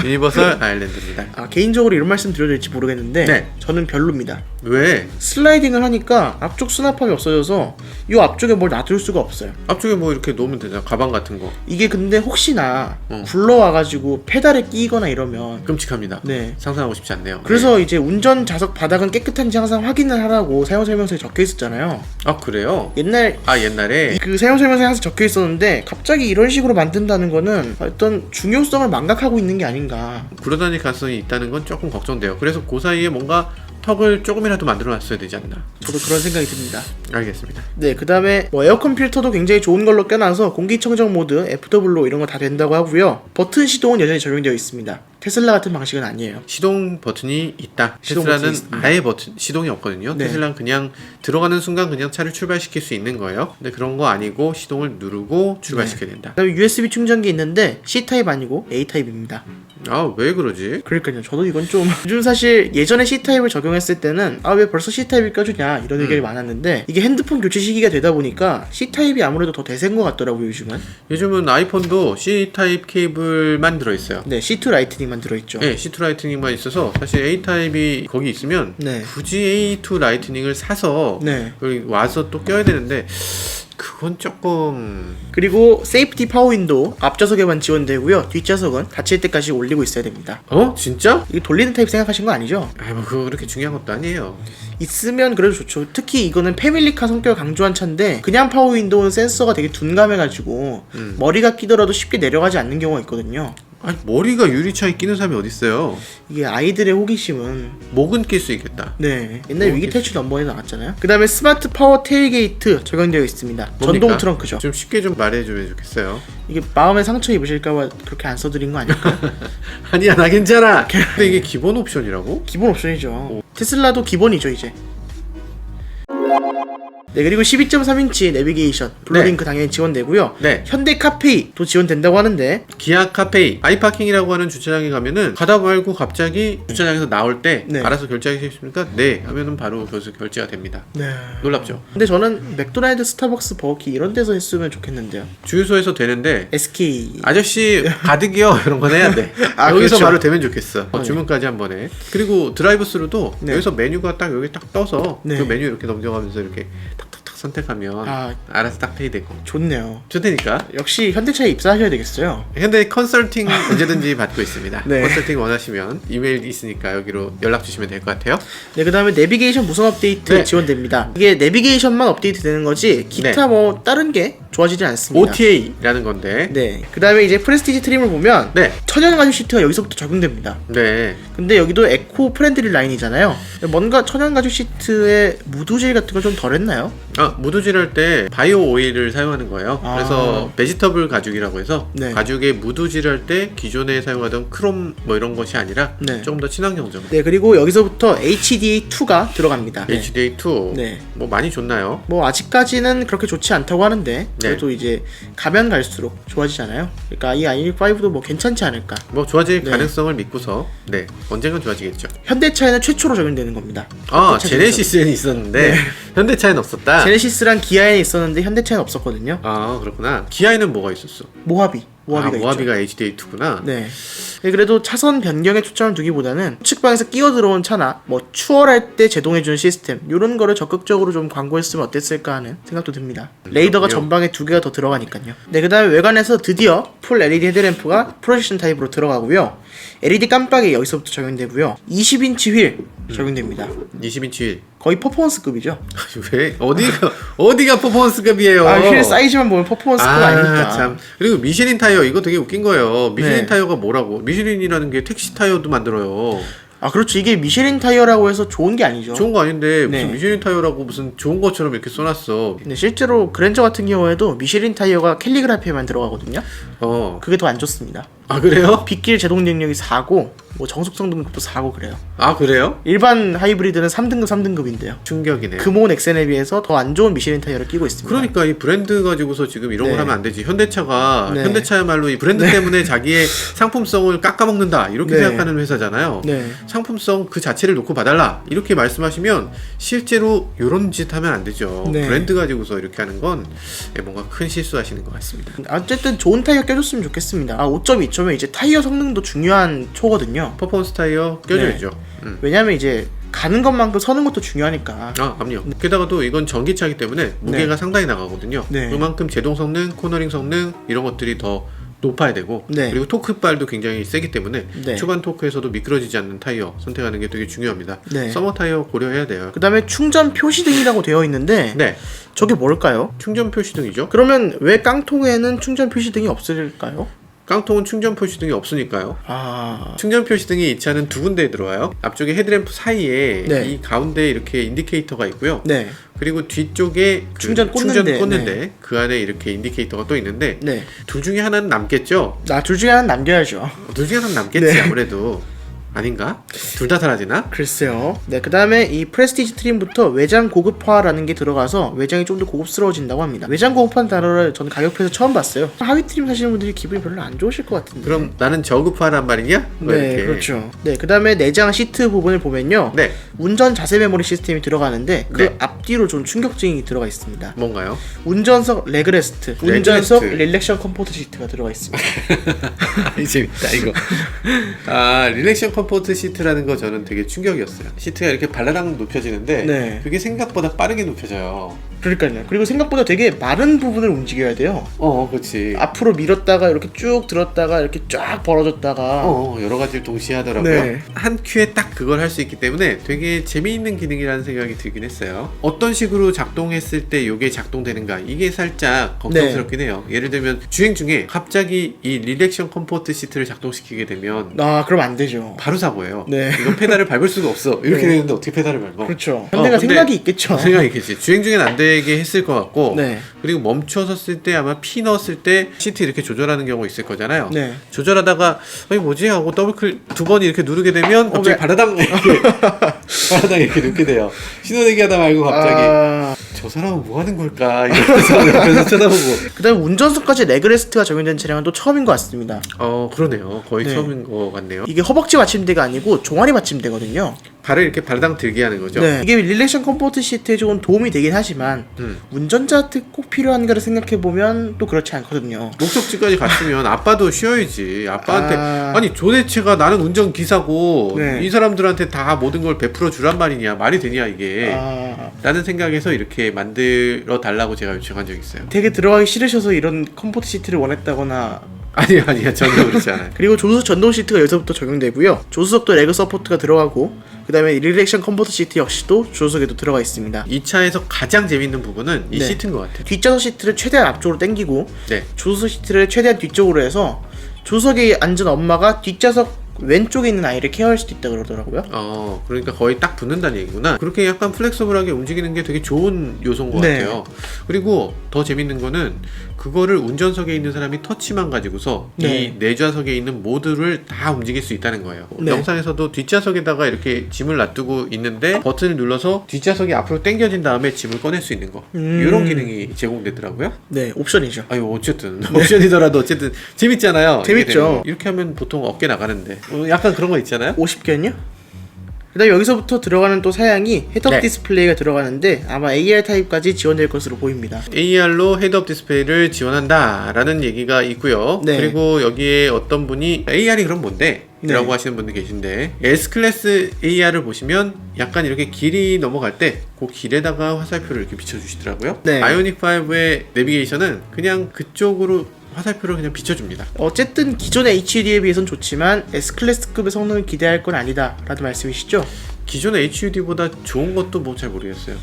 S1: 유니버설 아일랜드입니다.
S2: 개인적으로 이런 말씀 드려도 될지 모르겠는데
S1: 네.
S2: 저는 별로입니다.
S1: 왜?
S2: 슬라이딩을 하니까 앞쪽 수납함이 없어져서 이 앞쪽에 뭘 놔둘 수가 없어요.
S1: 앞쪽에 뭐 이렇게 놓으면 되잖아. 가방 같은 거.
S2: 이게 근데 혹시나 굴러와가지고 페달에 끼거나 이러면
S1: 끔찍합니다.
S2: 네.
S1: 상상하고 싶지 않네요.
S2: 그래서 이제 운전 좌석 바닥은 깨끗한지 항상 확인을 하라고 사용 설명서에 적혀 있었잖아요.
S1: 아, 그래요?
S2: 옛날에
S1: 옛날에
S2: 그 사용 설명서에 항상 적혀 있었는데 갑자기 이런 식으로 만든다는 거는 어떤 중요성을 망각하고 있는 게 아닌가.
S1: 굴러다닐 가능성이 있다는 건 조금 걱정돼요. 그래서 그 사이에 뭔가 턱을 조금이라도 만들어 놨어야 되지 않나.
S2: 저도 그런 생각이 듭니다.
S1: 알겠습니다.
S2: 네, 그 다음에 에어컨 필터도 굉장히 좋은 걸로 껴놔서 공기청정 모드, FW 이런 거 다 된다고 하고요. 버튼 시동은 여전히 적용되어 있습니다. 테슬라 같은 방식은 아니에요.
S1: 시동 버튼이 있다.
S2: 시동
S1: 테슬라는
S2: 버튼이 있습니다.
S1: 아예 시동이 없거든요.
S2: 네.
S1: 테슬라는 그냥 들어가는 순간 그냥 차를 출발시킬 수 있는 거예요. 근데 그런 거 아니고 시동을 누르고 출발시켜야 된다.
S2: 그 다음에 USB 충전기 있는데 C타입 아니고 A타입입니다.
S1: 아, 왜 그러지?
S2: 그러니까요. 저도 이건 좀 요즘 사실 예전에 C타입을 적용했을 때는 왜 벌써 C타입을 껴주냐 이런 의견이 많았는데 이게 핸드폰 교체 시기가 되다 보니까 C타입이 아무래도 더 대세인 것 같더라고요.
S1: 요즘은 아이폰도 C타입 케이블만 들어있어요.
S2: 네, C2 라이트닝만 들어있죠.
S1: 네, C2 라이트닝만 있어서 사실 A타입이 거기 있으면
S2: 네.
S1: 굳이 A2 라이트닝을 사서
S2: 네.
S1: 여기 와서 또 껴야 되는데 그건 조금...
S2: 그리고 세이프티 파워 윈도우 앞좌석에만 지원되고요. 뒷좌석은 닫힐 때까지 올리고 있어야 됩니다.
S1: 진짜?
S2: 이게 돌리는 타입 생각하신 거 아니죠?
S1: 뭐 그거 그렇게 중요한 것도 아니에요.
S2: 있으면 그래도 좋죠. 특히 이거는 패밀리카 성격을 강조한 차인데 그냥 파워 윈도우는 센서가 되게 둔감해가지고 머리가 끼더라도 쉽게 내려가지 않는 경우가 있거든요.
S1: 아니, 머리가 유리창에 끼는 사람이 어딨어요.
S2: 이게 아이들의 호기심은
S1: 목은 낄 수 있겠다.
S2: 네, 옛날에 위기 탈출 넘버에 나왔잖아요. 그 다음에 스마트 파워 테일게이트 적용되어 있습니다.
S1: 뭡니까?
S2: 전동 트렁크죠.
S1: 좀 쉽게 좀 말해주면 좋겠어요.
S2: 이게 마음에 상처 입으실까봐 그렇게 안 써드린 거 아닐까?
S1: 아니야, 나 괜찮아. 근데 이게 기본 옵션이라고?
S2: 기본 옵션이죠. 테슬라도 기본이죠 이제. 네, 그리고 12.3인치 내비게이션 블루링크 당연히 지원되고요.
S1: 네.
S2: 현대 카페이도 지원된다고 하는데
S1: 기아 카페이 아이파킹이라고 하는 주차장에 가면은 가다 말고 갑자기 주차장에서 나올 때
S2: 네.
S1: 알아서 결제하시겠습니까? 네 하면은 바로 거기서 결제가 됩니다.
S2: 네.
S1: 놀랍죠?
S2: 근데 저는 맥도날드, 스타벅스, 버거킹 이런 데서 했으면 좋겠는데요.
S1: 주유소에서 되는데
S2: SK
S1: 아저씨 가득이요 이런 건 해야 돼. 여기서
S2: 그렇죠.
S1: 바로 되면 좋겠어.
S2: 네.
S1: 주문까지 한 번에. 그리고 드라이브스루도
S2: 네.
S1: 여기서 메뉴가 딱 여기 딱 떠서
S2: 네.
S1: 그 메뉴 이렇게 넘겨가면서 이렇게 탁탁탁 선택하면 알아서 딱 페이되고.
S2: 좋네요.
S1: 좋다니까.
S2: 역시 현대차에 입사하셔야 되겠어요.
S1: 현대 컨설팅 언제든지 받고 있습니다.
S2: 네.
S1: 컨설팅 원하시면 이메일 있으니까 여기로 연락 주시면 될 것 같아요.
S2: 네, 그 다음에 내비게이션 무선 업데이트
S1: 네.
S2: 지원됩니다. 이게 내비게이션만 업데이트 되는 거지 기타
S1: 네.
S2: 뭐 다른 게 좋아지진 않습니다.
S1: OTA라는 건데.
S2: 네, 그 다음에 이제 프레스티지 트림을 보면
S1: 네.
S2: 천연 가죽 시트가 여기서부터 적용됩니다.
S1: 네.
S2: 근데 여기도 에코 프렌들리 라인이잖아요. 뭔가 천연 가죽 시트의 무드질 같은 걸 좀 덜했나요?
S1: 무드질 할 때 바이오 오일을 사용하는 거예요. 그래서 베지터블 가죽이라고 해서
S2: 네.
S1: 가죽에 무드질 할 때 기존에 사용하던 크롬 뭐 이런 것이 아니라
S2: 네.
S1: 조금 더 친환경적.
S2: 네, 그리고 여기서부터 HDA2가 들어갑니다. 네.
S1: HDA2
S2: 네.
S1: 뭐 많이 좋나요?
S2: 뭐 아직까지는 그렇게 좋지 않다고 하는데 그래도
S1: 네.
S2: 이제 가면 갈수록 좋아지잖아요. 그러니까 이 i5도 뭐 괜찮지 않을까.
S1: 뭐 좋아질
S2: 네.
S1: 가능성을 믿고서 네 언젠간 좋아지겠죠.
S2: 현대차에는 최초로 적용되는 겁니다. 현대차
S1: 제네시스에는 있었는데
S2: 네.
S1: 현대차에는 없었다.
S2: 제네시스랑 기아에는 있었는데 현대차에는 없었거든요.
S1: 그렇구나. 기아에는 뭐가 있었어?
S2: 모하비가 있죠.
S1: 모하비가 HDA2구나.
S2: 네. 네, 그래도 차선 변경에 초점을 두기보다는 측방에서 끼어 들어온 차나 뭐 추월할 때 제동해주는 시스템 이런 거를 적극적으로 좀 광고했으면 어땠을까 하는 생각도 듭니다. 레이더가
S1: 그렇군요.
S2: 전방에 2개가 더 들어가니까요. 네, 그 다음에 외관에서 드디어 풀 LED 헤드램프가 프로젝션 타입으로 들어가고요. LED 깜빡이 여기서부터 적용되고요. 20인치 휠 적용됩니다.
S1: 20인치 휠.
S2: 거의 퍼포먼스급이죠.
S1: 왜? 어디가 퍼포먼스급이에요?
S2: 휠 사이즈만 보면 퍼포먼스급 아닙니까?
S1: 참. 그리고 미쉐린 타이어 이거 되게 웃긴 거예요. 미쉐린
S2: 네.
S1: 타이어가 뭐라고? 미쉐린이라는 게 택시 타이어도 만들어요.
S2: 그렇죠. 이게 미쉐린 타이어라고 해서 좋은 게 아니죠.
S1: 좋은 거 아닌데 무슨
S2: 네.
S1: 미쉐린 타이어라고 무슨 좋은 것처럼 이렇게 써놨어.
S2: 네, 실제로 그랜저 같은 경우에도 미쉐린 타이어가 캘리그라피에만 들어가거든요. 그게 더 안 좋습니다.
S1: 아 그래요?
S2: 빗길 제동 능력이 4고 뭐 정속성 등급도 4고 그래요.
S1: 아 그래요?
S2: 일반 하이브리드는 3등급 3등급인데요.
S1: 충격이네.
S2: 금온 엑센에 비해서 더 안 좋은 미쉐린 타이어를 끼고 있습니다.
S1: 그러니까 이 브랜드 가지고서 지금 이런
S2: 네.
S1: 걸 하면 안 되지. 현대차가
S2: 네.
S1: 현대차야말로 이 브랜드 때문에 자기의 상품성을 깎아먹는다 이렇게
S2: 네.
S1: 생각하는 회사잖아요.
S2: 네.
S1: 상품성 그 자체를 놓고 봐달라 이렇게 말씀하시면 실제로 이런 짓 하면 안 되죠.
S2: 네.
S1: 브랜드 가지고서 이렇게 하는 건 뭔가 큰 실수하시는 것 같습니다.
S2: 어쨌든 좋은 타이어 껴줬으면 좋겠습니다. 5.2초면 이제 타이어 성능도 중요한 초거든요.
S1: 퍼포먼스 타이어 껴줘야죠.
S2: 왜냐면 이제 가는 것만큼 서는 것도 중요하니까.
S1: 아, 그럼요. 게다가 또 이건 전기차이기 때문에 무게가 상당히 나가거든요.
S2: 네.
S1: 그만큼 제동 성능, 코너링 성능 이런 것들이 더 높아야 되고
S2: 네.
S1: 그리고 토크발도 굉장히 세기 때문에
S2: 네.
S1: 초반 토크에서도 미끄러지지 않는 타이어 선택하는 게 되게 중요합니다.
S2: 네.
S1: 서머 타이어 고려해야 돼요.
S2: 그 다음에 충전 표시등이라고 되어 있는데
S1: 네,
S2: 저게 뭘까요?
S1: 충전 표시등이죠.
S2: 그러면 왜 깡통에는 충전 표시등이 없을까요?
S1: 깡통은 충전 표시등이 없으니까요.
S2: 아...
S1: 충전 표시등이 이 차는 두 군데에 들어와요. 앞쪽에 헤드램프 사이에
S2: 네.
S1: 이 가운데 이렇게 인디케이터가 있고요.
S2: 네.
S1: 그리고 뒤쪽에 그
S2: 충전 꽂는데, 네.
S1: 그 안에 이렇게 인디케이터가 또 있는데
S2: 네.
S1: 둘 중에 하나는 남겠죠?
S2: 나 둘 중에 하나 남겨야죠.
S1: 둘 중에 하나는 남겠지.
S2: 네.
S1: 아무래도 아닌가? 둘 다 사라지나?
S2: 글쎄요. 네, 그 다음에 이 프레스티지 트림부터 외장 고급화라는 게 들어가서 외장이 좀 더 고급스러워진다고 합니다. 외장 고급화는 단어를 저는 가격표에서 처음 봤어요. 하위 트림 사시는 분들이 기분이 별로 안 좋으실 것 같은데.
S1: 그럼 나는 저급화란 말이냐? 뭐
S2: 네,
S1: 이렇게.
S2: 그렇죠. 네, 그 다음에 내장 시트 부분을 보면요.
S1: 네,
S2: 운전 자세 메모리 시스템이 들어가는데 그
S1: 네.
S2: 앞뒤로 좀 충격적인 게 들어가 있습니다.
S1: 뭔가요?
S2: 운전석 레그레스트,
S1: 레그레스트.
S2: 운전석 릴렉션 컴포트 시트가 들어가 있습니다.
S1: 재밌다 이거. 아, 릴렉션 컴포트 시트라는 거 저는 되게 충격이었어요. 시트가 이렇게 발라당 높여지는데
S2: 네.
S1: 그게 생각보다 빠르게 높여져요.
S2: 그러니까요. 그리고 생각보다 되게 마른 부분을 움직여야 돼요.
S1: 그렇지.
S2: 앞으로 밀었다가 이렇게 쭉 들었다가 이렇게 쫙 벌어졌다가
S1: 여러 가지를 동시에 하더라고요.
S2: 네.
S1: 한 큐에 딱 그걸 할 수 있기 때문에 되게 재미있는 기능이라는 생각이 들긴 했어요. 어떤 식으로 작동했을 때 이게 작동되는가 이게 살짝 걱정스럽긴 해요. 예를 들면 주행 중에 갑자기 이 릴렉션 컴포트 시트를 작동시키게 되면
S2: 아, 그럼 안 되죠.
S1: 바로 사고예요.
S2: 네.
S1: 이건 페달을 밟을 수가 없어. 이렇게
S2: 네.
S1: 되는데 어떻게 페달을 밟아?
S2: 그렇죠. 현대가
S1: 근데
S2: 생각이 있겠죠.
S1: 생각이 있겠지. 주행 중엔 안 되게 했을 것 같고
S2: 네.
S1: 그리고 멈춰섰을 때 아마 피 넣었을 때 시트 이렇게 조절하는 경우가 있을 거잖아요.
S2: 네.
S1: 조절하다가 이게 뭐지 하고 더블클릭 두 번 이렇게 누르게 되면 갑자기
S2: 왜?
S1: 바라당 이렇게 바라당 이렇게 눕게 돼요. 신호대기 하다 말고 갑자기
S2: 아...
S1: 저 사람은 뭐 하는 걸까 이러면서 옆에서 쳐다보고.
S2: 그다음에 운전석까지 레그레스트가 적용된 차량은 또 처음인 것 같습니다.
S1: 그러네요. 거의
S2: 네.
S1: 처음인 것 같네요.
S2: 이게 허벅지 받침대가 아니고 종아리 받침대거든요.
S1: 발을 이렇게 바라당 들게 하는 거죠.
S2: 네. 이게 릴렉션 컴포트 시트에 조금 도움이 되긴 하지만 운전자한테 꼭 필요한가를 생각해보면 또 그렇지 않거든요.
S1: 목적지까지 갔으면 아빠도 쉬어야지. 아빠한테
S2: 아.
S1: 아니 도대체가 나는 운전기사고
S2: 네.
S1: 이 사람들한테 다 모든 걸 베풀어 주란 말이냐 말이 되냐 이게
S2: 아...
S1: 라는 생각에서 이렇게 만들어 달라고 제가 요청한 적이 있어요.
S2: 되게 들어가기 싫으셔서 이런 컴포트 시트를 원했다거나.
S1: 아니야 전혀 그렇지 않아요.
S2: 그리고 조수석 전동 시트가 여기서부터 적용되고요. 조수석도 레그 서포트가 들어가고 그 다음에 릴렉션 컴포트 시트 역시도 조수석에도 들어가 있습니다.
S1: 이 차에서 가장 재밌는 부분은 이
S2: 네.
S1: 시트인 것 같아요.
S2: 뒷좌석 시트를 최대한 앞쪽으로 당기고
S1: 네.
S2: 조수석 시트를 최대한 뒤쪽으로 해서 조수석에 앉은 엄마가 뒷좌석 왼쪽에 있는 아이를 케어할 수도 있다 그러더라고요.
S1: 그러니까 거의 딱 붙는다는 얘기구나. 그렇게 약간 플렉서블하게 움직이는 게 되게 좋은 요소인 것
S2: 네.
S1: 같아요. 그리고 더 재밌는 거는 그거를 운전석에 있는 사람이 터치만 가지고서
S2: 네.
S1: 이 내좌석에 있는 모두를 다 움직일 수 있다는 거예요.
S2: 네.
S1: 영상에서도 뒷좌석에다가 이렇게 짐을 놔두고 있는데 버튼을 눌러서 뒷좌석이 앞으로 당겨진 다음에 짐을 꺼낼 수 있는 거. 이런 기능이 제공되더라고요.
S2: 네, 옵션이죠.
S1: 아유 어쨌든 옵션이더라도 어쨌든 재밌잖아요.
S2: 재밌죠.
S1: 이렇게 하면 보통 어깨 나가는데 약간 그런 거 있잖아요.
S2: 50견요? 그 다음에 여기서부터 들어가는 또 사양이 헤드업
S1: 네.
S2: 디스플레이가 들어가는데 아마 AR 타입까지 지원될 것으로 보입니다.
S1: AR로 헤드업 디스플레이를 지원한다 라는 얘기가 있고요.
S2: 네.
S1: 그리고 여기에 어떤 분이 AR이 그럼 뭔데?
S2: 네.
S1: 라고 하시는 분들 계신데 S클래스 AR을 보시면 약간 이렇게 길이 넘어갈 때 그 길에다가 화살표를 이렇게 비춰주시더라고요.
S2: 네.
S1: 아이오닉5의 내비게이션은 그냥 그쪽으로 화살표를 그냥 비춰줍니다.
S2: 어쨌든 기존의 HUD에 비해선 좋지만 S클래스급의 성능을 기대할 건 아니다 라는 말씀이시죠?
S1: 기존의 HUD보다 좋은 것도 뭐 잘 모르겠어요.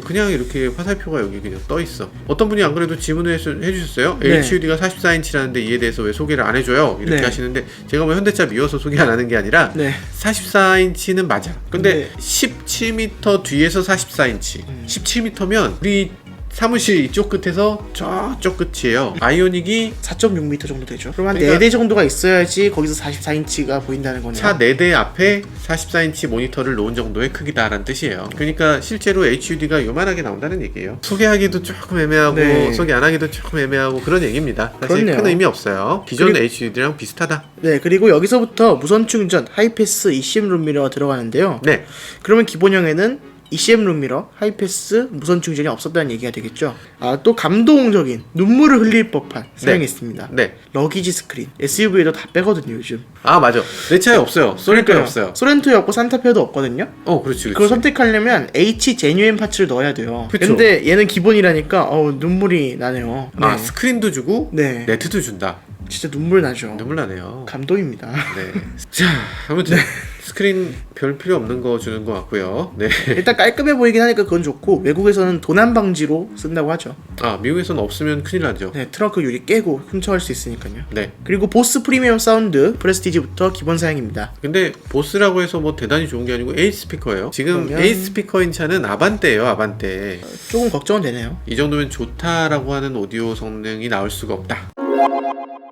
S1: 그냥 이렇게 화살표가 여기 그냥 떠 있어. 어떤 분이 안 그래도 질문을 해주셨어요.
S2: 네.
S1: HUD가 44인치라는데 이에 대해서 왜 소개를 안 해줘요? 이렇게
S2: 네.
S1: 하시는데 제가 뭐 현대차 미워서 소개 안 하는 게 아니라
S2: 네.
S1: 44인치는 맞아. 근데
S2: 네.
S1: 17m 뒤에서 44인치. 17m면 우리 사무실 이쪽 끝에서 저쪽 끝이에요. 아이오닉이
S2: 4.6m 정도 되죠. 그럼 한
S1: 그러니까
S2: 4대 정도가 있어야지 거기서 44인치가 보인다는 거네요.
S1: 차 4대 앞에 44인치 모니터를 놓은 정도의 크기다라는 뜻이에요. 그러니까 실제로 HUD가 요만하게 나온다는 얘기예요. 소개하기도 조금 애매하고
S2: 네.
S1: 소개 안 하기도 조금 애매하고 그런 얘기입니다. 사실
S2: 그렇네요.
S1: 큰 의미 없어요. 기존 HUD랑 비슷하다.
S2: 네, 그리고 여기서부터 무선 충전 하이패스 ECM 룸미러가 들어가는데요.
S1: 네.
S2: 그러면 기본형에는 ECM 룸미러, 하이패스, 무선 충전이 없었다는 얘기가 되겠죠. 또 감동적인 눈물을 흘릴 법한 사양이 있습니다.
S1: 네.
S2: 러기지 스크린. SUV에도 다 빼거든요, 요즘.
S1: 아 맞아. 내 차에 없어요. 소렌토에 없어요.
S2: 소렌토에 없고 산타페도 없거든요.
S1: 그렇지.
S2: 그걸 선택하려면 H 제뉴인 파츠를 넣어야 돼요.
S1: 그쵸.
S2: 근데 얘는 기본이라니까 눈물이 나네요. 네.
S1: 스크린도 주고
S2: 네.
S1: 네트도 준다.
S2: 진짜 눈물 나죠.
S1: 눈물 나네요.
S2: 감동입니다.
S1: 네. 자, 아무튼 스크린 별 필요 없는 거 주는 것 같고요. 네.
S2: 일단 깔끔해 보이긴 하니까 그건 좋고 외국에서는 도난 방지로 쓴다고 하죠.
S1: 미국에서는 없으면 큰일 나죠.
S2: 네, 트렁크 유리 깨고 훔쳐갈 수 있으니까요.
S1: 네.
S2: 그리고 보스 프리미엄 사운드 프레스티지부터 기본 사양입니다.
S1: 근데 보스라고 해서 뭐 대단히 좋은 게 아니고 A 스피커예요. 지금
S2: 그러면-
S1: A 스피커인 차는 아반떼예요. 아반떼.
S2: 조금 걱정은 되네요.
S1: 이 정도면 좋다라고 하는 오디오 성능이 나올 수가 없다.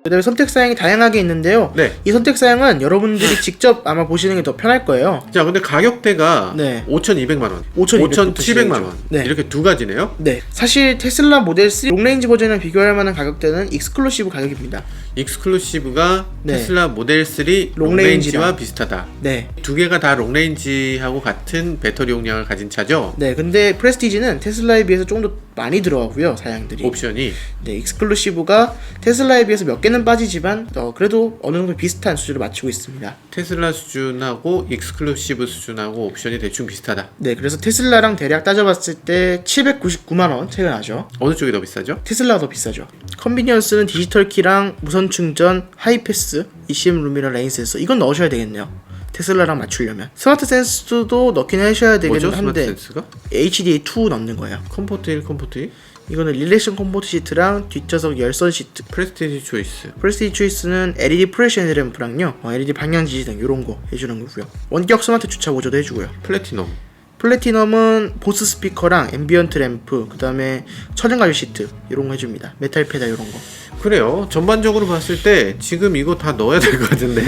S2: 그 다음에 선택 사양이 다양하게 있는데요.
S1: 네.
S2: 이 선택 사양은 여러분들이 직접 아마 보시는 게 더 편할 거예요.
S1: 자, 근데 가격대가
S2: 네.
S1: 5,200만 원,
S2: 5,200 부터
S1: 5,700만 원.
S2: 시작이죠. 네.
S1: 이렇게 두 가지네요.
S2: 네, 사실 테슬라 모델 3 롱레인지 버전이랑 비교할 만한 가격대는 익스클루시브 가격입니다.
S1: 익스클루시브가
S2: 네.
S1: 테슬라 모델 3
S2: 롱레인지랑
S1: 롱레인지와 비슷하다.
S2: 네.
S1: 두 개가 다 롱레인지하고 같은 배터리 용량을 가진 차죠.
S2: 네, 근데 프레스티지는 테슬라에 비해서 조금 더 많이 들어가고요, 사양들이.
S1: 옵션이.
S2: 네, 익스클루시브가 테슬라에 비해서 몇 개는 빠지지만 그래도 어느 정도 비슷한 수준을 맞추고 있습니다.
S1: 테슬라 수준하고 익스클루시브 수준하고 옵션이 대충 비슷하다.
S2: 네, 그래서 테슬라랑 대략 따져봤을 때 799만 원 차이가 나죠.
S1: 어느 쪽이 더 비싸죠?
S2: 테슬라가 더 비싸죠. 컨비니언스는 디지털 키랑 무선 충전, 하이패스, ECM 룸이랑 레인 센서 이건 넣으셔야 되겠네요. 테슬라랑 맞추려면 스마트 센스도 넣긴 하셔야 되긴
S1: 뭐죠? 스마트
S2: 한데
S1: 센스가?
S2: HDA2 넣는 거예요.
S1: 컴포트 1, 컴포트 2?
S2: 이거는 릴렉션 컴포트 시트랑 뒷좌석 열선 시트.
S1: 프레스티지 초이스.
S2: 프레스티지 초이스는 LED 프레션 램프랑요 LED 방향 지지등 이런 거 해주는 거고요. 원격 스마트 주차 보조도 해주고요.
S1: 플래티넘.
S2: 플래티넘은 보스 스피커랑 앰비언트 램프, 그 다음에 천연가죽 시트 이런 거 해줍니다. 메탈 페달 이런 거.
S1: 그래요. 전반적으로 봤을 때 지금 이거 다 넣어야 될 것 같은데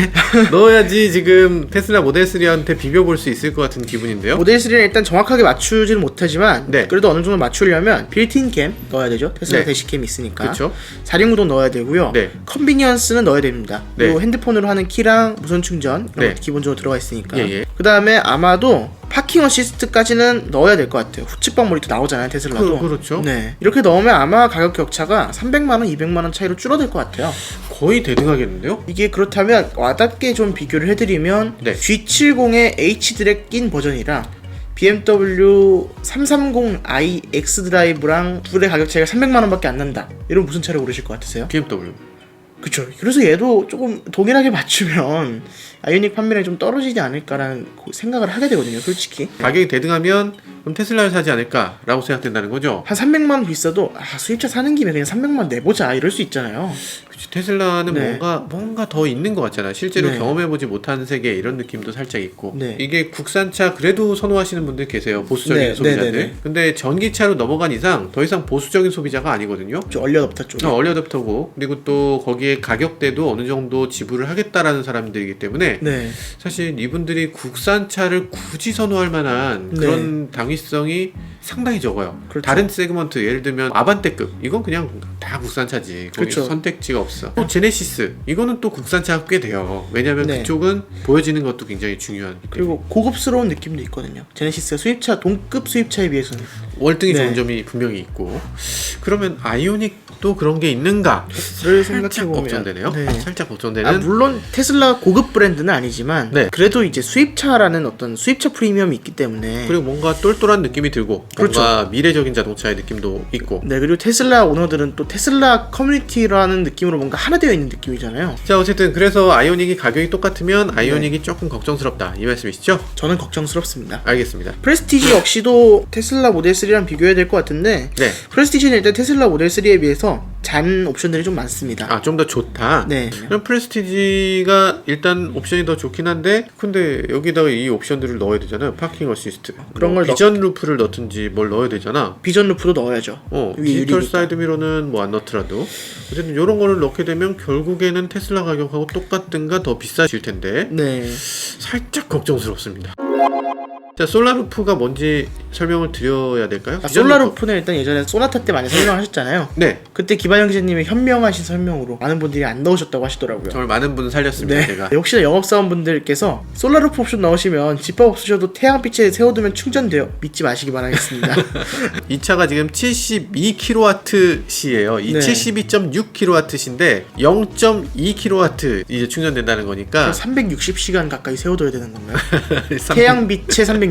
S1: 넣어야지 지금 테슬라 모델 3한테 비벼볼 수 있을 것 같은 기분인데요.
S2: 모델 3는 일단 정확하게 맞추지는 못하지만
S1: 네.
S2: 그래도 어느 정도 맞추려면 빌트인 캠 넣어야 되죠. 테슬라
S1: 네.
S2: 대시캠이 있으니까.
S1: 그렇죠.
S2: 4륜구동 넣어야 되고요.
S1: 네.
S2: 컨비니언스는 넣어야 됩니다.
S1: 네.
S2: 그리고 핸드폰으로 하는 키랑 무선 충전 이런
S1: 네.
S2: 것도 기본적으로 들어가 있으니까.
S1: 예.
S2: 그 다음에 아마도 파킹 어시스트까지는 넣어야 될 것 같아요. 후측방 모니터 나오잖아요, 테슬라도.
S1: 그렇죠.
S2: 네. 이렇게 넣으면 아마 가격 격차가 300만 원, 200만 원 차이로 줄어들 것 같아요.
S1: 거의 대등하겠는데요?
S2: 이게 그렇다면 와닿게 좀 비교를 해드리면
S1: 네.
S2: G70의 H드랙 낀 버전이랑 BMW 330i X 드라이브랑 둘의 가격 차이가 300만 원밖에 안 난다. 이런 무슨 차를 고르실 것 같으세요?
S1: BMW.
S2: 그쵸. 그래서 얘도 조금 동일하게 맞추면 아이오닉 판매량이 좀 떨어지지 않을까라는 생각을 하게 되거든요, 솔직히.
S1: 가격이 대등하면 그럼 테슬라를 사지 않을까라고 생각된다는 거죠.
S2: 한 300만 원 비싸도 수입차 사는 김에 그냥 300만 원 내보자 이럴 수 있잖아요.
S1: 그치, 테슬라는
S2: 네.
S1: 뭔가 더 있는 것 같잖아. 실제로
S2: 네.
S1: 경험해보지 못한 세계 이런 느낌도 살짝 있고.
S2: 네.
S1: 이게 국산차 그래도 선호하시는 분들 계세요. 보수적인
S2: 네,
S1: 소비자들.
S2: 네, 네, 네.
S1: 근데 전기차로 넘어간 이상 더 이상 보수적인 소비자가 아니거든요.
S2: 좀 얼리어답터 쪽에.
S1: 얼리어답터고 그리고 또 거기에 가격대도 어느 정도 지불을 하겠다라는 사람들이기 때문에
S2: 네.
S1: 사실 이분들이 국산차를 굳이 선호할 만한
S2: 네.
S1: 그런 당위성이 상당히 적어요.
S2: 그렇죠.
S1: 다른 세그먼트 예를 들면 아반떼급 이건 그냥 다 국산차지. 거기
S2: 그렇죠.
S1: 선택지가 없어. 또 제네시스 이거는 또 국산차가 꽤 돼요. 왜냐하면
S2: 네.
S1: 그쪽은 보여지는 것도 굉장히 중요한.
S2: 그리고 고급스러운 느낌도 있거든요. 제네시스가 수입차 동급 수입차에 비해서는.
S1: 월등히
S2: 네.
S1: 좋은 점이 분명히 있고. 그러면 아이오닉도 그런 게 있는가?
S2: 를
S1: 살짝
S2: 생각해보면
S1: 걱정되네요.
S2: 네.
S1: 살짝 걱정되는.
S2: 물론 테슬라 고급 브랜드는 아니지만
S1: 네.
S2: 그래도 이제 수입차라는 어떤 수입차 프리미엄이 있기 때문에
S1: 그리고 뭔가 똘똘한 느낌이 들고
S2: 그렇죠.
S1: 뭔가 미래적인 자동차의 느낌도 있고.
S2: 네, 그리고 테슬라 오너들은 또 테슬라 커뮤니티라는 느낌으로 뭔가 하나 되어 있는 느낌이잖아요.
S1: 자, 어쨌든 그래서 아이오닉이 가격이 똑같으면 아이오닉이 조금 걱정스럽다 이 말씀이시죠?
S2: 저는 걱정스럽습니다.
S1: 알겠습니다.
S2: 프레스티지 역시도 테슬라 모델 3랑 비교해야 될 것 같은데
S1: 네.
S2: 프레스티지는 일단 테슬라 모델 3에 비해서 비해서 잔 옵션들이 좀 많습니다.
S1: 아, 좀 더 좋다.
S2: 네.
S1: 그럼 프레스티지가 일단 옵션이 더 좋긴 한데, 근데 여기다가 이 옵션들을 넣어야 되잖아요. 파킹 어시스트.
S2: 그런 걸
S1: 비전 루프를 넣든지 뭘 넣어야 되잖아.
S2: 비전 루프도 넣어야죠.
S1: 디지털
S2: 유리니까.
S1: 사이드 미러는 뭐 안 넣더라도 어쨌든 이런 거를 넣게 되면 결국에는 테슬라 가격하고 똑같든가 더 비싸질 텐데
S2: 네.
S1: 살짝 걱정스럽습니다. 자, 솔라루프가 뭔지 설명을 드려야 될까요?
S2: 솔라루프는 일단 예전에 소나타 때 많이 설명하셨잖아요.
S1: 네,
S2: 그때 기반형 기자님이 현명하신 설명으로 많은 분들이 안 넣으셨다고 하시더라고요.
S1: 정말 많은 분을 살렸습니다.
S2: 네.
S1: 제가.
S2: 혹시나 영업사원분들께서 솔라루프 옵션 넣으시면 집밥 없으셔도 태양빛에 세워두면 충전돼요. 믿지 마시기 바라겠습니다.
S1: 이 차가 지금 72kWh예요. 이
S2: 네.
S1: 72.6kWh인데 0.2kW 이제 충전된다는 거니까
S2: 360시간 가까이 세워둬야 되는 건가요? 태양빛에 360시간.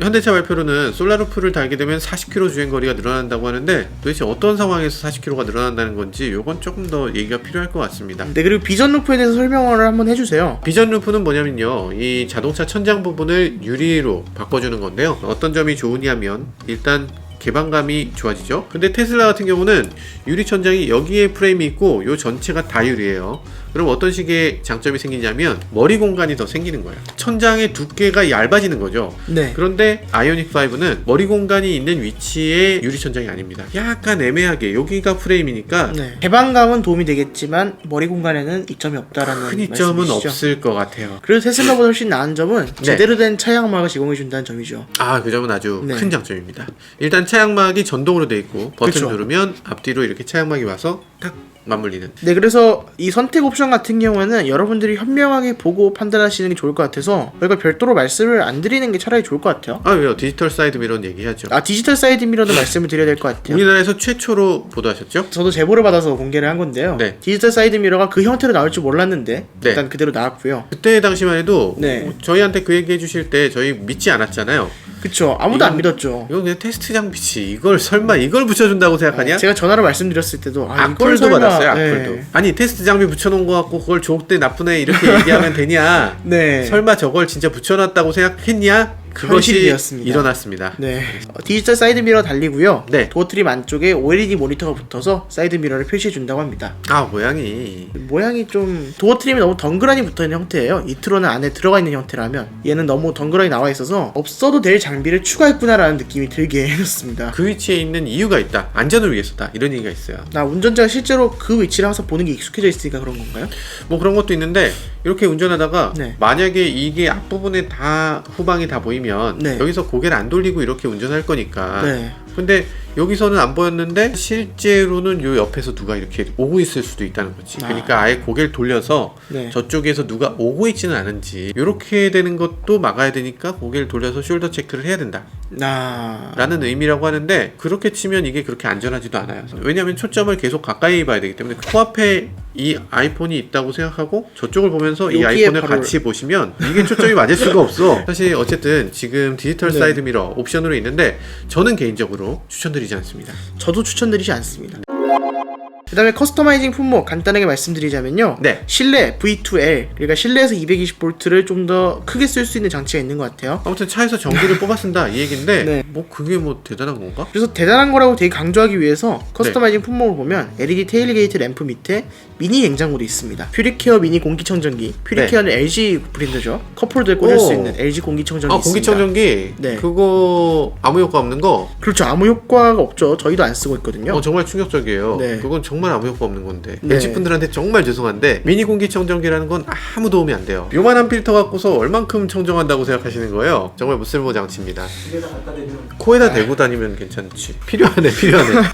S1: 현대차 발표로는 솔라루프를 달게 되면 40km 주행거리가 늘어난다고 하는데 도대체 어떤 상황에서 40km가 늘어난다는 건지 요건 조금 더 얘기가 필요할 것 같습니다.
S2: 네, 그리고 비전 루프에 대해서 설명을 한번 해주세요.
S1: 비전 루프는 뭐냐면요, 이 자동차 천장 부분을 유리로 바꿔주는 건데요. 어떤 점이 좋으냐면 일단 개방감이 좋아지죠. 근데 테슬라 같은 경우는 유리 천장이 여기에 프레임이 있고 요 전체가 다 유리예요. 그럼 어떤 식의 장점이 생기냐면 머리 공간이 더 생기는 거예요. 천장의 두께가 얇아지는 거죠.
S2: 네.
S1: 그런데 아이오닉 5는 머리 공간이 있는 위치에 유리 천장이 아닙니다. 약간 애매하게 여기가 프레임이니까
S2: 네. 개방감은 도움이 되겠지만 머리 공간에는 이점이 없다라는
S1: 큰 이점은
S2: 말씀이시죠?
S1: 없을 것 같아요.
S2: 그래서 테슬라보다 훨씬 나은 점은
S1: 네.
S2: 제대로 된 차양막을 제공해준다는 점이죠.
S1: 아, 그 점은 아주
S2: 네.
S1: 큰 장점입니다. 일단 차양막이 전동으로 돼 있고 버튼
S2: 그쵸.
S1: 누르면 앞뒤로 이렇게 차양막이 와서 딱 맞물리는.
S2: 네, 그래서 이 선택 옵션 같은 경우에는 여러분들이 현명하게 보고 판단하시는 게 좋을 것 같아서 저희가 별도로 말씀을 안 드리는 게 차라리 좋을 것 같아요.
S1: 아, 왜요? 디지털 사이드 미러는 얘기하죠.
S2: 디지털 사이드 미러도 말씀을 드려야 될 것 같아요.
S1: 우리나라에서 최초로 보도하셨죠?
S2: 저도 제보를 받아서 공개를 한 건데요.
S1: 네.
S2: 디지털 사이드 미러가 그 형태로 나올 줄 몰랐는데
S1: 네.
S2: 일단 그대로 나왔고요.
S1: 그때 당시만 해도
S2: 네.
S1: 저희한테 그 얘기 해주실 때 저희 믿지 않았잖아요.
S2: 그쵸, 아무도 안 믿었죠.
S1: 이거 그냥 테스트 장비지. 이걸 설마 이걸 붙여준다고 생각하냐?
S2: 제가 전화로 말씀드렸을 때도 이걸
S1: 악플도
S2: 설마-
S1: 받았어요.
S2: 네.
S1: 악플도. 아니, 테스트 장비 붙여놓은 거 갖고 그걸 좋대 나쁘네 이렇게 얘기하면 되냐?
S2: 네.
S1: 설마 저걸 진짜 붙여놨다고 생각했냐? 그것이
S2: 현실이 되었습니다.
S1: 일어났습니다.
S2: 네. 디지털 사이드 미러 달리고요.
S1: 네.
S2: 도어 트림 안쪽에 OLED 모니터가 붙어서 사이드 미러를 표시해 준다고 합니다.
S1: 아, 모양이
S2: 모양이 좀 도어 트림이 너무 덩그러니 붙어 있는 형태예요. 이 트론은 안에 들어가 있는 형태라면 얘는 너무 덩그러니 나와 있어서 없어도 될 장비를 추가했구나라는 느낌이 들게 해줬습니다.
S1: 그 위치에 있는 이유가 있다. 안전을 위해서다. 이런 얘기가 있어요.
S2: 나 운전자가 실제로 그 위치를 항상 보는 게 익숙해져 있으니까 그런 건가요?
S1: 뭐 그런 것도 있는데 이렇게 운전하다가
S2: 네.
S1: 만약에 이게 앞부분에 다 후방이 다 보이면
S2: 네.
S1: 여기서 고개를 안 돌리고 이렇게 운전할 거니까.
S2: 네.
S1: 근데 여기서는 안 보였는데 실제로는 요 옆에서 누가 이렇게 오고 있을 수도 있다는 거지. 그러니까 아예 고개를 돌려서
S2: 네.
S1: 저쪽에서 누가 오고 있지는 않은지 이렇게 되는 것도 막아야 되니까 고개를 돌려서 숄더 체크를 해야 된다 라는 의미라고 하는데, 그렇게 치면 이게 그렇게 안전하지도 않아요. 왜냐하면 초점을 계속 가까이 봐야 되기 때문에 코앞에 이 아이폰이 있다고 생각하고 저쪽을 보면서 이
S2: 여기에
S1: 아이폰을
S2: 바로-
S1: 같이 보시면 이게 초점이 맞을 수가 없어. 사실 어쨌든 지금 디지털
S2: 네.
S1: 사이드 미러 옵션으로 있는데 저는 개인적으로 추천드리지 않습니다.
S2: 저도 추천드리지 않습니다. 그 다음에 커스터마이징 품목 간단하게 말씀드리자면요.
S1: 네.
S2: 실내 V2L, 그러니까 실내에서 220V를 좀 더 크게 쓸 수 있는 장치가 있는 것 같아요.
S1: 아무튼 차에서 전기를 뽑아 쓴다 이 얘긴데
S2: 네.
S1: 뭐 그게 뭐 대단한 건가?
S2: 그래서 대단한 거라고 되게 강조하기 위해서 커스터마이징 품목을 보면 LED 테일게이트 램프 밑에 미니 냉장고도 있습니다. 퓨리케어 미니 공기청정기. 퓨리케어는 LG 브랜드죠. 컵홀더에 꽂을
S1: 오.
S2: 수 있는 LG 공기청정기
S1: 아,
S2: 있습니다.
S1: 공기청정기.
S2: 네.
S1: 그거 아무 효과 없는 거.
S2: 그렇죠. 아무 효과가 없죠. 저희도 안 쓰고 있거든요.
S1: 정말 충격적이에요.
S2: 네.
S1: 그건 정말 아무 효과 없는 건데.
S2: 네.
S1: LG 분들한테 정말 죄송한데 미니 공기청정기라는 건 아무 도움이 안 돼요. 요만한 필터 갖고서 얼만큼 청정한다고 생각하시는 거예요? 정말 무쓸모 장치입니다. 코에다 대고 다니면 괜찮지. 필요하네.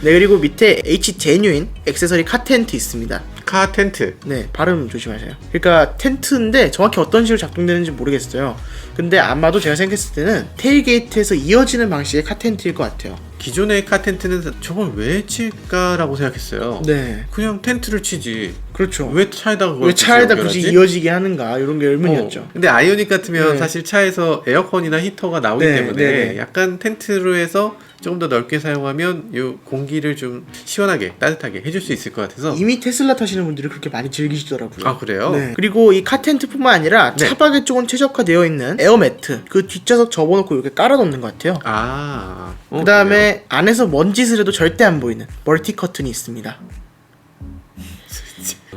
S2: 네, 그리고 밑에 H 제뉴인 액세서리 카 텐트 있습니다.
S1: 카 텐트.
S2: 네, 발음 조심하세요. 그러니까 텐트인데 정확히 어떤 식으로 작동되는지 모르겠어요. 근데 아마도 제가 생각했을 때는 테일게이트에서 이어지는 방식의 카 텐트일 것 같아요.
S1: 기존의 카 텐트는 저걸 왜 칠까라고 생각했어요.
S2: 네.
S1: 그냥 텐트를 치지.
S2: 그렇죠.
S1: 왜 차에다가 그걸
S2: 왜 차에다 굳이
S1: 연결하지?
S2: 이어지게 하는가 이런 게 의문이었죠.
S1: 근데 아이오닉 같으면
S2: 네.
S1: 사실 차에서 에어컨이나 히터가 나오기
S2: 네,
S1: 때문에
S2: 네, 네.
S1: 약간 텐트로 해서 조금 더 넓게 사용하면 요 공기를 좀 시원하게 따뜻하게 해줄 수 있을 것 같아서.
S2: 이미 테슬라 타시는 분들이 그렇게 많이 즐기시더라고요.
S1: 아, 그래요?
S2: 네. 그리고 이 카텐트뿐만 아니라
S1: 네.
S2: 차박에 쪽은 최적화되어 있는 에어매트 그 뒷좌석 접어놓고 이렇게 깔아놓는 것 같아요. 그 다음에 안에서 먼 짓을 해도 절대 안 보이는 멀티 커튼이 있습니다.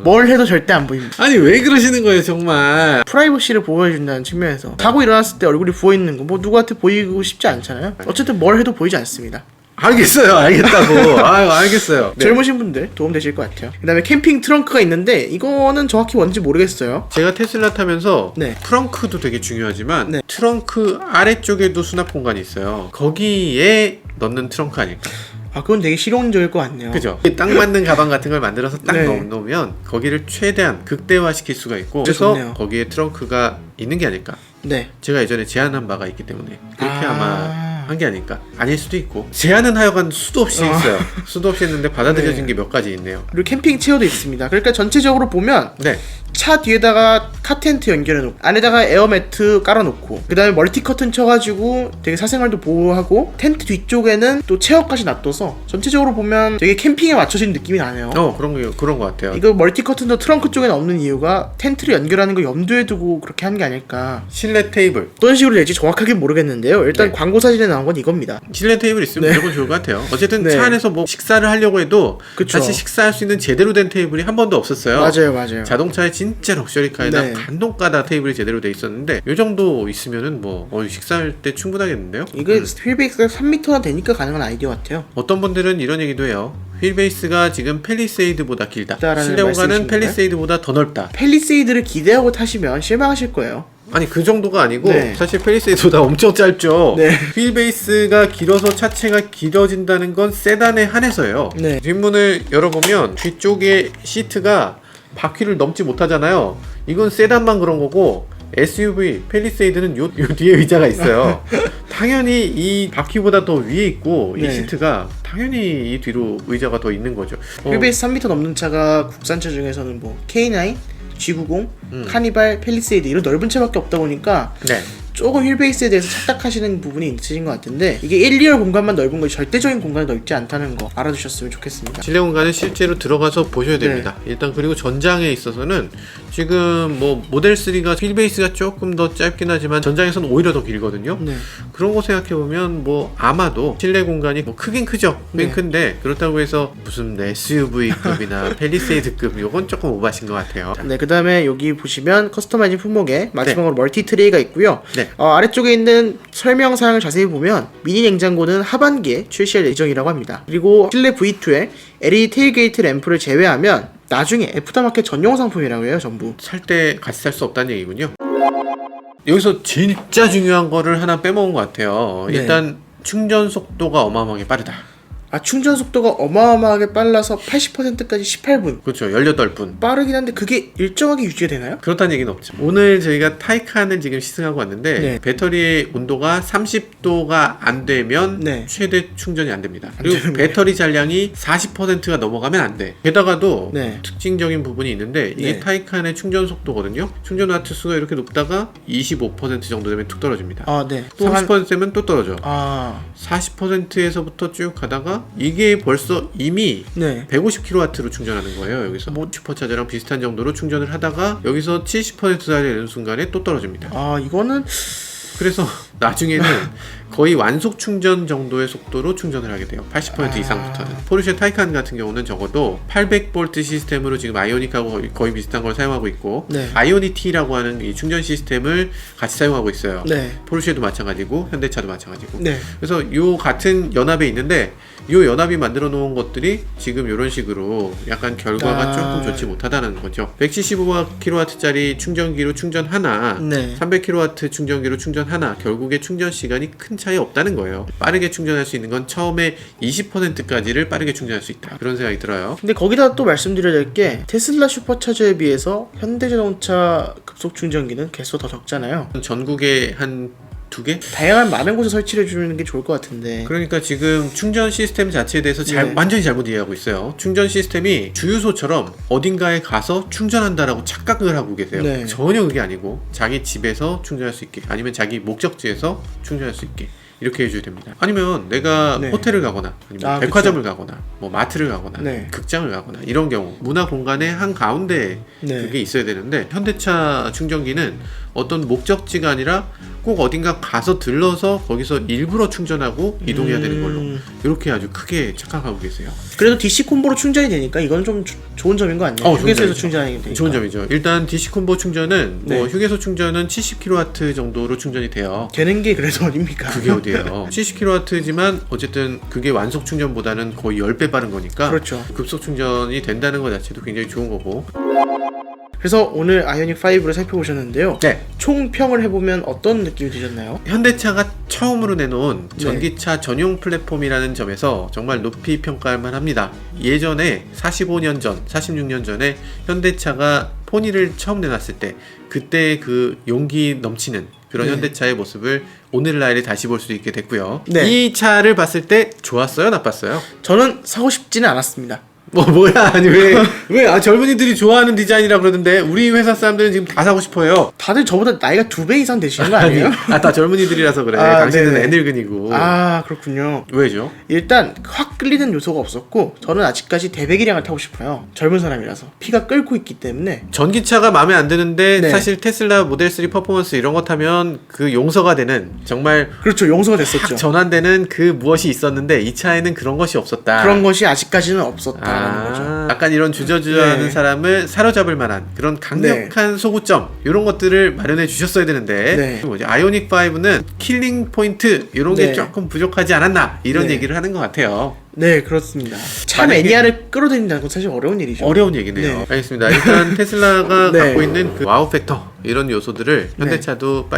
S2: 뭘 해도 절대 안 보입니다.
S1: 아니 왜 그러시는 거예요 정말.
S2: 프라이버시를 보호해준다는 측면에서 자고 일어났을 때 얼굴이 부어있는 거 뭐 누구한테 보이고 싶지 않잖아요. 어쨌든 뭘 해도 보이지 않습니다.
S1: 알겠어요, 알겠다고. 아유, 알겠어요. 네.
S2: 젊으신 분들 도움 되실 것 같아요. 그 다음에 캠핑 트렁크가 있는데 이거는 정확히 뭔지 모르겠어요.
S1: 제가 테슬라 타면서
S2: 네.
S1: 트렁크도 되게 중요하지만
S2: 네.
S1: 트렁크 아래쪽에도 수납 공간이 있어요. 거기에 넣는 트렁크 아닐까?
S2: 아 그건 되게 실용적일 것 같네요.
S1: 그죠? 딱 맞는 가방 같은 걸 만들어서 딱
S2: 네.
S1: 넣으면 거기를 최대한 극대화시킬 수가 있고,
S2: 진짜
S1: 그래서
S2: 좋네요.
S1: 거기에 트렁크가 있는 게 아닐까?
S2: 네.
S1: 제가 예전에 제안한 바가 있기 때문에 그렇게
S2: 아.
S1: 아마 한 게 아닐까? 아닐 수도 있고. 제안은 하여간 수도 없이 했어요. 수도 없이 했는데 받아들여진
S2: 네.
S1: 게 몇 가지 있네요.
S2: 그리고 캠핑 체어도 있습니다. 그러니까 전체적으로 보면
S1: 네.
S2: 차 뒤에다가 카텐트 연결해놓고 안에다가 에어매트 깔아놓고 그 다음에 멀티 커튼 쳐가지고 되게 사생활도 보호하고 텐트 뒤쪽에는 또 체어까지 놔둬서 전체적으로 보면 되게 캠핑에 맞춰진 느낌이 나네요.
S1: 그런 것 같아요.
S2: 이거 멀티 커튼도 트렁크 쪽에는 없는 이유가 텐트를 연결하는 걸 염두에 두고 그렇게 한 게 아닐까.
S1: 실내 테이블.
S2: 어떤 식으로 될지 정확하게 모르겠는데요. 일단
S1: 네.
S2: 광고 사진에 나온 건 이겁니다.
S1: 실내 테이블 있으면
S2: 네.
S1: 무조건 좋을 것 같아요. 어쨌든
S2: 네.
S1: 차 안에서 뭐 식사를 하려고 해도
S2: 그쵸.
S1: 사실 식사할 수 있는 제대로 된 테이블이 한 번도 없었어요.
S2: 맞아요.
S1: 자동차에 진짜 럭셔리카에다
S2: 네.
S1: 반동가다 테이블이 제대로 돼 있었는데 요 정도 있으면은 뭐 식사할 때 충분하겠는데요?
S2: 이게 휠베이스가 3m나 되니까 가능한 아이디어 같아요.
S1: 어떤 분들은 이런 얘기도 해요. 휠베이스가 지금 팰리세이드보다 길다.
S2: 길다라는
S1: 실내 공간은
S2: 말씀이신가요?
S1: 팰리세이드보다 더 넓다.
S2: 팰리세이드를 기대하고 타시면 실망하실 거예요.
S1: 아니 그 정도가 아니고
S2: 네.
S1: 사실 팰리세이드보다 엄청 짧죠.
S2: 네.
S1: 휠베이스가 길어서 차체가 길어진다는 건 세단에 한해서예요.
S2: 네.
S1: 뒷문을 열어보면 뒤쪽에 시트가 바퀴를 넘지 못하잖아요. 이건 세단만 그런 거고 SUV 팰리세이드는 요 뒤에 의자가 있어요. 당연히 이 바퀴보다 더 위에 있고
S2: 네.
S1: 이 시트가 당연히 이 뒤로 의자가 더 있는 거죠.
S2: 휠베이스 3m 넘는 차가 국산차 중에서는 뭐 K9, G90, 카니발, 팰리세이드 이런 넓은 차밖에 없다 보니까
S1: 네.
S2: 조금 휠베이스에 대해서 착각하시는 부분이 있으신 것 같은데 이게 1, 2열 공간만 넓은 거지 절대적인 공간이 넓지 않다는 거 알아두셨으면 좋겠습니다.
S1: 실내 공간은 실제로 들어가서 보셔야 됩니다. 일단 그리고 전장에 있어서는 지금 뭐 모델 3가 휠베이스가 조금 더 짧긴 하지만 전장에서는 오히려 더 길거든요.
S2: 네.
S1: 그런 거 생각해 보면 뭐 아마도 실내 공간이 뭐 크긴 크죠. 크긴
S2: 네.
S1: 큰데 그렇다고 해서 무슨 SUV급이나 팰리세이드급 요건 조금 오바신 것 같아요.
S2: 네, 그 다음에 여기 보시면 커스터마이징 품목에 마지막으로 멀티 트레이가 있고요.
S1: 네.
S2: 아래쪽에 있는 설명 사항을 자세히 보면 미니 냉장고는 하반기에 출시할 예정이라고 합니다. 그리고 실내 V2에 LED 테일게이트 램프를 제외하면 나중에 애프터마켓 전용 상품이라고 해요, 전부.
S1: 살 때 같이 살 수 없다는 얘기군요. 여기서 진짜 중요한 거를 하나 빼먹은 것 같아요.
S2: 네.
S1: 일단 충전 속도가 어마어마하게 빠르다.
S2: 충전 속도가 어마어마하게 빨라서 80%까지 18분.
S1: 그렇죠. 18분.
S2: 빠르긴 한데 그게 일정하게 유지가 되나요?
S1: 그렇다는 얘기는 없죠. 오늘 저희가 타이칸을 지금 시승하고 왔는데
S2: 네.
S1: 배터리의 온도가 30도가 안 되면
S2: 네.
S1: 최대 충전이 안 됩니다. 그리고 배터리 잔량이 40%가 넘어가면 안 돼. 게다가도
S2: 네.
S1: 특징적인 부분이 있는데 이게
S2: 네.
S1: 타이칸의 충전 속도거든요. 충전 와트 수가 이렇게 높다가 25% 정도 되면 툭 떨어집니다.
S2: 네.
S1: 또 30% 되면 또 떨어져. 40%에서부터 쭉 가다가 이게 벌써 이미
S2: 네.
S1: 150kW로 충전하는 거예요. 여기서 슈퍼차저랑 비슷한 정도로 충전을 하다가 여기서 70%가 되는 순간에 또 떨어집니다.
S2: 이거는
S1: 그래서 나중에는 거의 완속 충전 정도의 속도로 충전을 하게 돼요. 80% 이상부터는. 포르쉐 타이칸 같은 경우는 적어도 800V 시스템으로 지금 아이오닉하고 거의 비슷한 걸 사용하고 있고
S2: 네.
S1: 아이오닉T라고 하는 이 충전 시스템을 같이 사용하고 있어요.
S2: 네.
S1: 포르쉐도 마찬가지고 현대차도 마찬가지고.
S2: 네.
S1: 그래서 요 같은 연합에 있는데 요 연합이 만들어 놓은 것들이 지금 이런 식으로 약간 결과가 조금 좋지 못하다는 거죠. 175kW짜리 충전기로 충전 하나,
S2: 네.
S1: 300kW 충전기로 충전 하나, 결국에 충전 시간이 큰 차이 없다는 거예요. 빠르게 충전할 수 있는 건 처음에 20%까지를 빠르게 충전할 수 있다. 그런 생각이 들어요.
S2: 근데 거기다 또 말씀드려야 될 게 테슬라 슈퍼차저에 비해서 현대자동차 급속 충전기는 개수 더 적잖아요.
S1: 전국에 한 2개?
S2: 다양한 많은 곳에 설치를 해주는 게 좋을 것 같은데.
S1: 그러니까 지금 충전 시스템 자체에 대해서 완전히 잘못 이해하고 있어요. 충전 시스템이 주유소처럼 어딘가에 가서 충전한다라고 착각을 하고 계세요.
S2: 네.
S1: 전혀 그게 아니고 자기 집에서 충전할 수 있게, 아니면 자기 목적지에서 충전할 수 있게 이렇게 해줘야 됩니다. 아니면 내가
S2: 네.
S1: 호텔을 가거나 아니면 백화점을 가거나 뭐 마트를 가거나
S2: 네.
S1: 극장을 가거나 이런 경우 문화 공간의 한 가운데
S2: 네.
S1: 그게 있어야 되는데, 현대차 충전기는 어떤 목적지가 아니라 꼭 어딘가 가서 들러서 거기서 일부러 충전하고 이동해야 되는 걸로 이렇게 아주 크게 착각하고 계세요.
S2: 그래도 DC 콤보로 충전이 되니까 이건 좀 좋은 점인 거 아니에요? 휴게소에서 충전하게 되니까.
S1: 좋은 점이죠. 일단 DC 콤보 충전은
S2: 네.
S1: 뭐 휴게소 충전은 70kW 정도로 충전이 돼요.
S2: 되는 게 그래도 어딥니까?
S1: 그게 어디예요? 70kW지만 어쨌든 그게 완속 충전보다는 거의 10배 빠른 거니까
S2: 그렇죠.
S1: 급속 충전이 된다는 것 자체도 굉장히 좋은 거고.
S2: 그래서 오늘 아이오닉 5를 살펴보셨는데요.
S1: 네.
S2: 총평을 해보면 어떤 느낌이 드셨나요?
S1: 현대차가 처음으로 내놓은 전기차 전용 플랫폼이라는 점에서 정말 높이 평가할만 합니다. 예전에 45년 전, 46년 전에 현대차가 포니를 처음 내놨을 때 그때 그 용기 넘치는 그런 현대차의 모습을 오늘날에 다시 볼 수 있게 됐고요.
S2: 네.
S1: 이 차를 봤을 때 좋았어요? 나빴어요?
S2: 저는 사고 싶지는 않았습니다.
S1: 뭐야? 아니 왜 젊은이들이 좋아하는 디자인이라 그러던데 우리 회사 사람들은 지금 다 사고 싶어요.
S2: 다들 저보다 나이가 2배 이상 되시는 거 아니에요?
S1: 다 젊은이들이라서 그래. 당신은 애늙은이고.
S2: 그렇군요.
S1: 왜죠?
S2: 일단 확 끌리는 요소가 없었고, 저는 아직까지 대배기량을 타고 싶어요. 젊은 사람이라서 피가 끓고 있기 때문에.
S1: 전기차가 마음에 안 드는데
S2: 네.
S1: 사실 테슬라 모델 3 퍼포먼스 이런 거 타면 그 용서가 되는, 정말
S2: 그렇죠, 용서가 됐었죠.
S1: 확 전환되는 그 무엇이 있었는데 이 차에는 그런 것이 없었다.
S2: 그런 것이 아직까지는 없었다는 거죠.
S1: 약간 이런 주저주저하는
S2: 네.
S1: 사람을 사로잡을 만한 그런 강력한 소구점 이런 것들을 마련해 주셨어야 되는데
S2: 네.
S1: 뭐지? 아이오닉 5는 킬링 포인트 이런 게
S2: 네.
S1: 조금 부족하지 않았나 이런
S2: 네.
S1: 얘기를 하는 것 같아요.
S2: 네, 그렇습니다. 차
S1: 만약에-
S2: 매니아를 끌어들인다는 건 사실 어려운 일이죠.
S1: 어려운 얘기네요.
S2: 네.
S1: 알겠습니다. 일단 테슬라가
S2: 네.
S1: 갖고 있는 그 와우 팩터 이런 요소들을 현대차도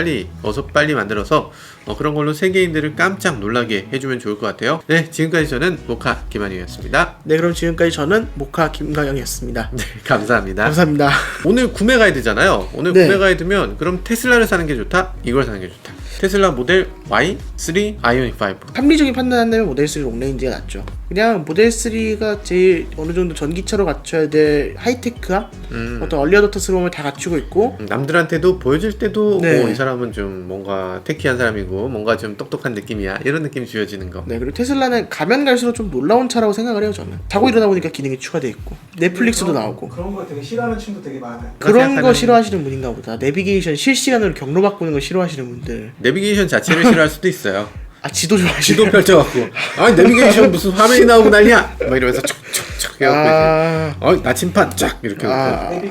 S1: 어서 빨리 만들어서 그런 걸로 세계인들을 깜짝 놀라게 해주면 좋을 것 같아요. 네, 지금까지 저는 모카 김한이었습니다.
S2: 네, 그럼 지금까지 저는 모카 김가영이었습니다.
S1: 네, 감사합니다.
S2: 감사합니다.
S1: 오늘 구매 가이드잖아요. 오늘
S2: 네.
S1: 구매 가이드면 그럼 테슬라를 사는 게 좋다? 이걸 사는 게 좋다. 테슬라 모델 Y3 아이오닉 5.
S2: 합리적인 판단한다면 모델 3 롱레인지가 낫죠. 그냥 모델 3가 제일 어느 정도 전기차로 갖춰야 될 하이테크함, 어떤 얼리어답터스러움을 다 갖추고 있고,
S1: 남들한테도 보여줄 때도
S2: 네.
S1: 이 사람은 좀 뭔가 테키한 사람이고 뭔가 좀 똑똑한 느낌이야 이런 느낌이 주어지는 거.
S2: 네, 그리고 테슬라는 가면 갈수록 좀 놀라운 차라고 생각을 해요. 저는 자고 일어나 보니까 기능이 추가돼 있고 넷플릭스도 나오고
S3: 그런 거 되게 싫어하는 친구 되게 많아요.
S2: 그런 거
S1: 생각하는-
S2: 싫어하시는 분인가 보다. 내비게이션 실시간으로 경로 바꾸는 거 싫어하시는 분들,
S1: 내비게이션 자체를 싫어할 수도 있어요.
S2: 지도 좋아하시는
S1: 지도 펼쳐갖고 아니 내비게이션 무슨 화면이 나오고 난리야 막 이러면서 촉촉촉 해갖고
S2: 아,
S1: 나침판 쫙 이렇게 놓고